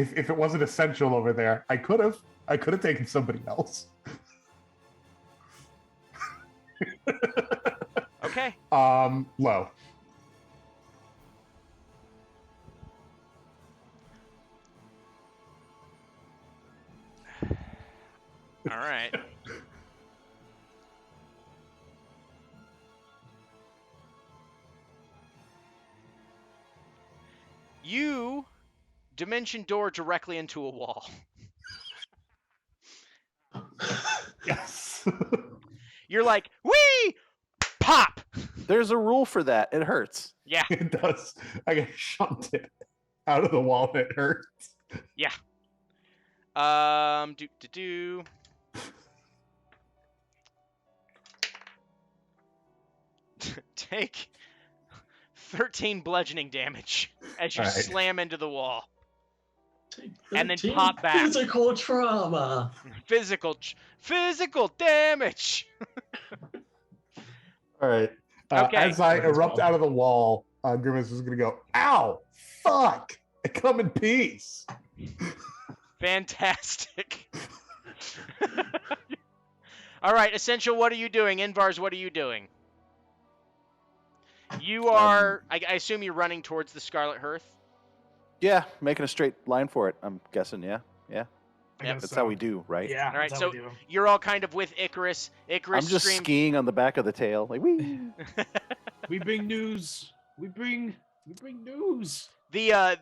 it wasn't essential over there, I could have taken somebody else. Okay. Low. All right. You dimension door directly into a wall. Yes. You're like, wee! Pop! There's a rule for that. It hurts. Yeah, It does. I get shunted out of the wall and it hurts. yeah. Do. Take 13 bludgeoning damage as you All right. slam into the wall. Take And then 13 pop back. Physical trauma. Physical damage. All right. Okay. As I Grimace erupt will. out of the wall, Grimace is going to go, ow, fuck, I come in peace. Fantastic. All right, Essential, what are you doing? Invars, what are you doing? You are, I assume you're running towards the Scarlet Hearth. Yeah, making a straight line for it. I'm guessing. Yeah. I Yep. guess That's so. how we do, right? Yeah. All right, that's so how we do. you're all kind of with Icarus. Icarus I'm just screams. skiing on the back of the tail, like wee. We bring news. We bring news. As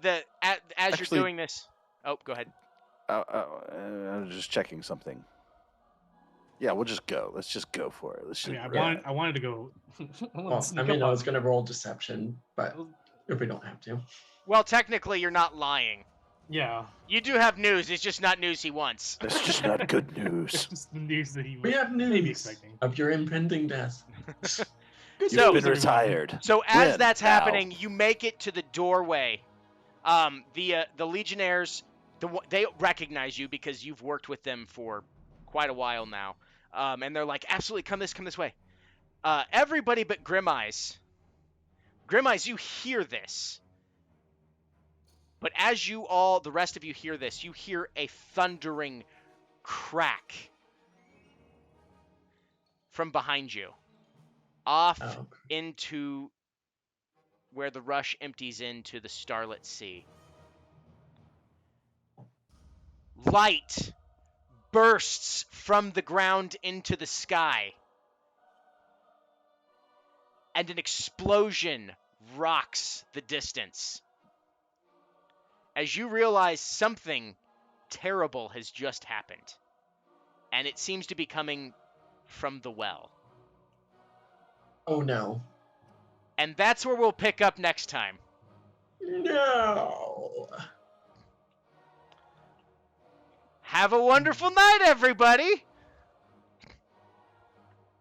Actually- you're doing this. Oh, go ahead. I'm just checking something. Yeah, we'll just go. Let's just go for it. Let's I just. mean, I wanted to go. Well, I mean, I was going to roll deception, but if we don't have to. Well, technically, you're not lying. Yeah. You do have news. It's just not news he wants. It's just not good news. It's just the news that he We was have maybe news expecting. of your impending death. You've So- been retired. So as When? that's Now. happening, you make it to the doorway. The Legionnaires, they recognize you because you've worked with them for quite a while now, and they're like, absolutely, come this way. Everybody but Grim Eyes. Grim Eyes, you hear this. But as the rest of you hear this, you hear a thundering crack from behind you, off Oh, into where the rush empties into the starlit sea. Light bursts from the ground into the sky, and an explosion rocks the distance. As you realize something terrible has just happened, and it seems to be coming from the well. oh no. And that's where we'll pick up next time. No. Have a wonderful night, everybody!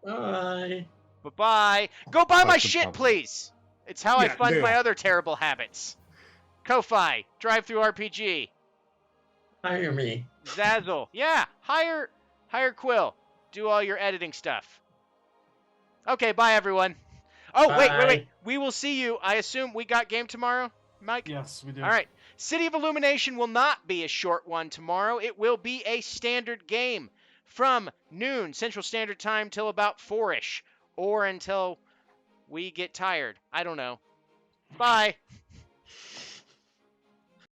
Bye. Bye-bye. Go buy my Question shit, problem. please! It's how I Yeah, fund do. my other terrible habits. Ko-Fi, Drive-Thru RPG, Hire me. Zazzle. Yeah, hire Quill. Do all your editing stuff. Okay, bye, everyone. Oh, wait. Bye. We will see you. I assume we got game tomorrow, Mike? Yes, we do. All right. City of Illumination will not be a short one tomorrow. It will be a standard game from noon Central Standard Time till about 4-ish, or until we get tired. I don't know. Bye.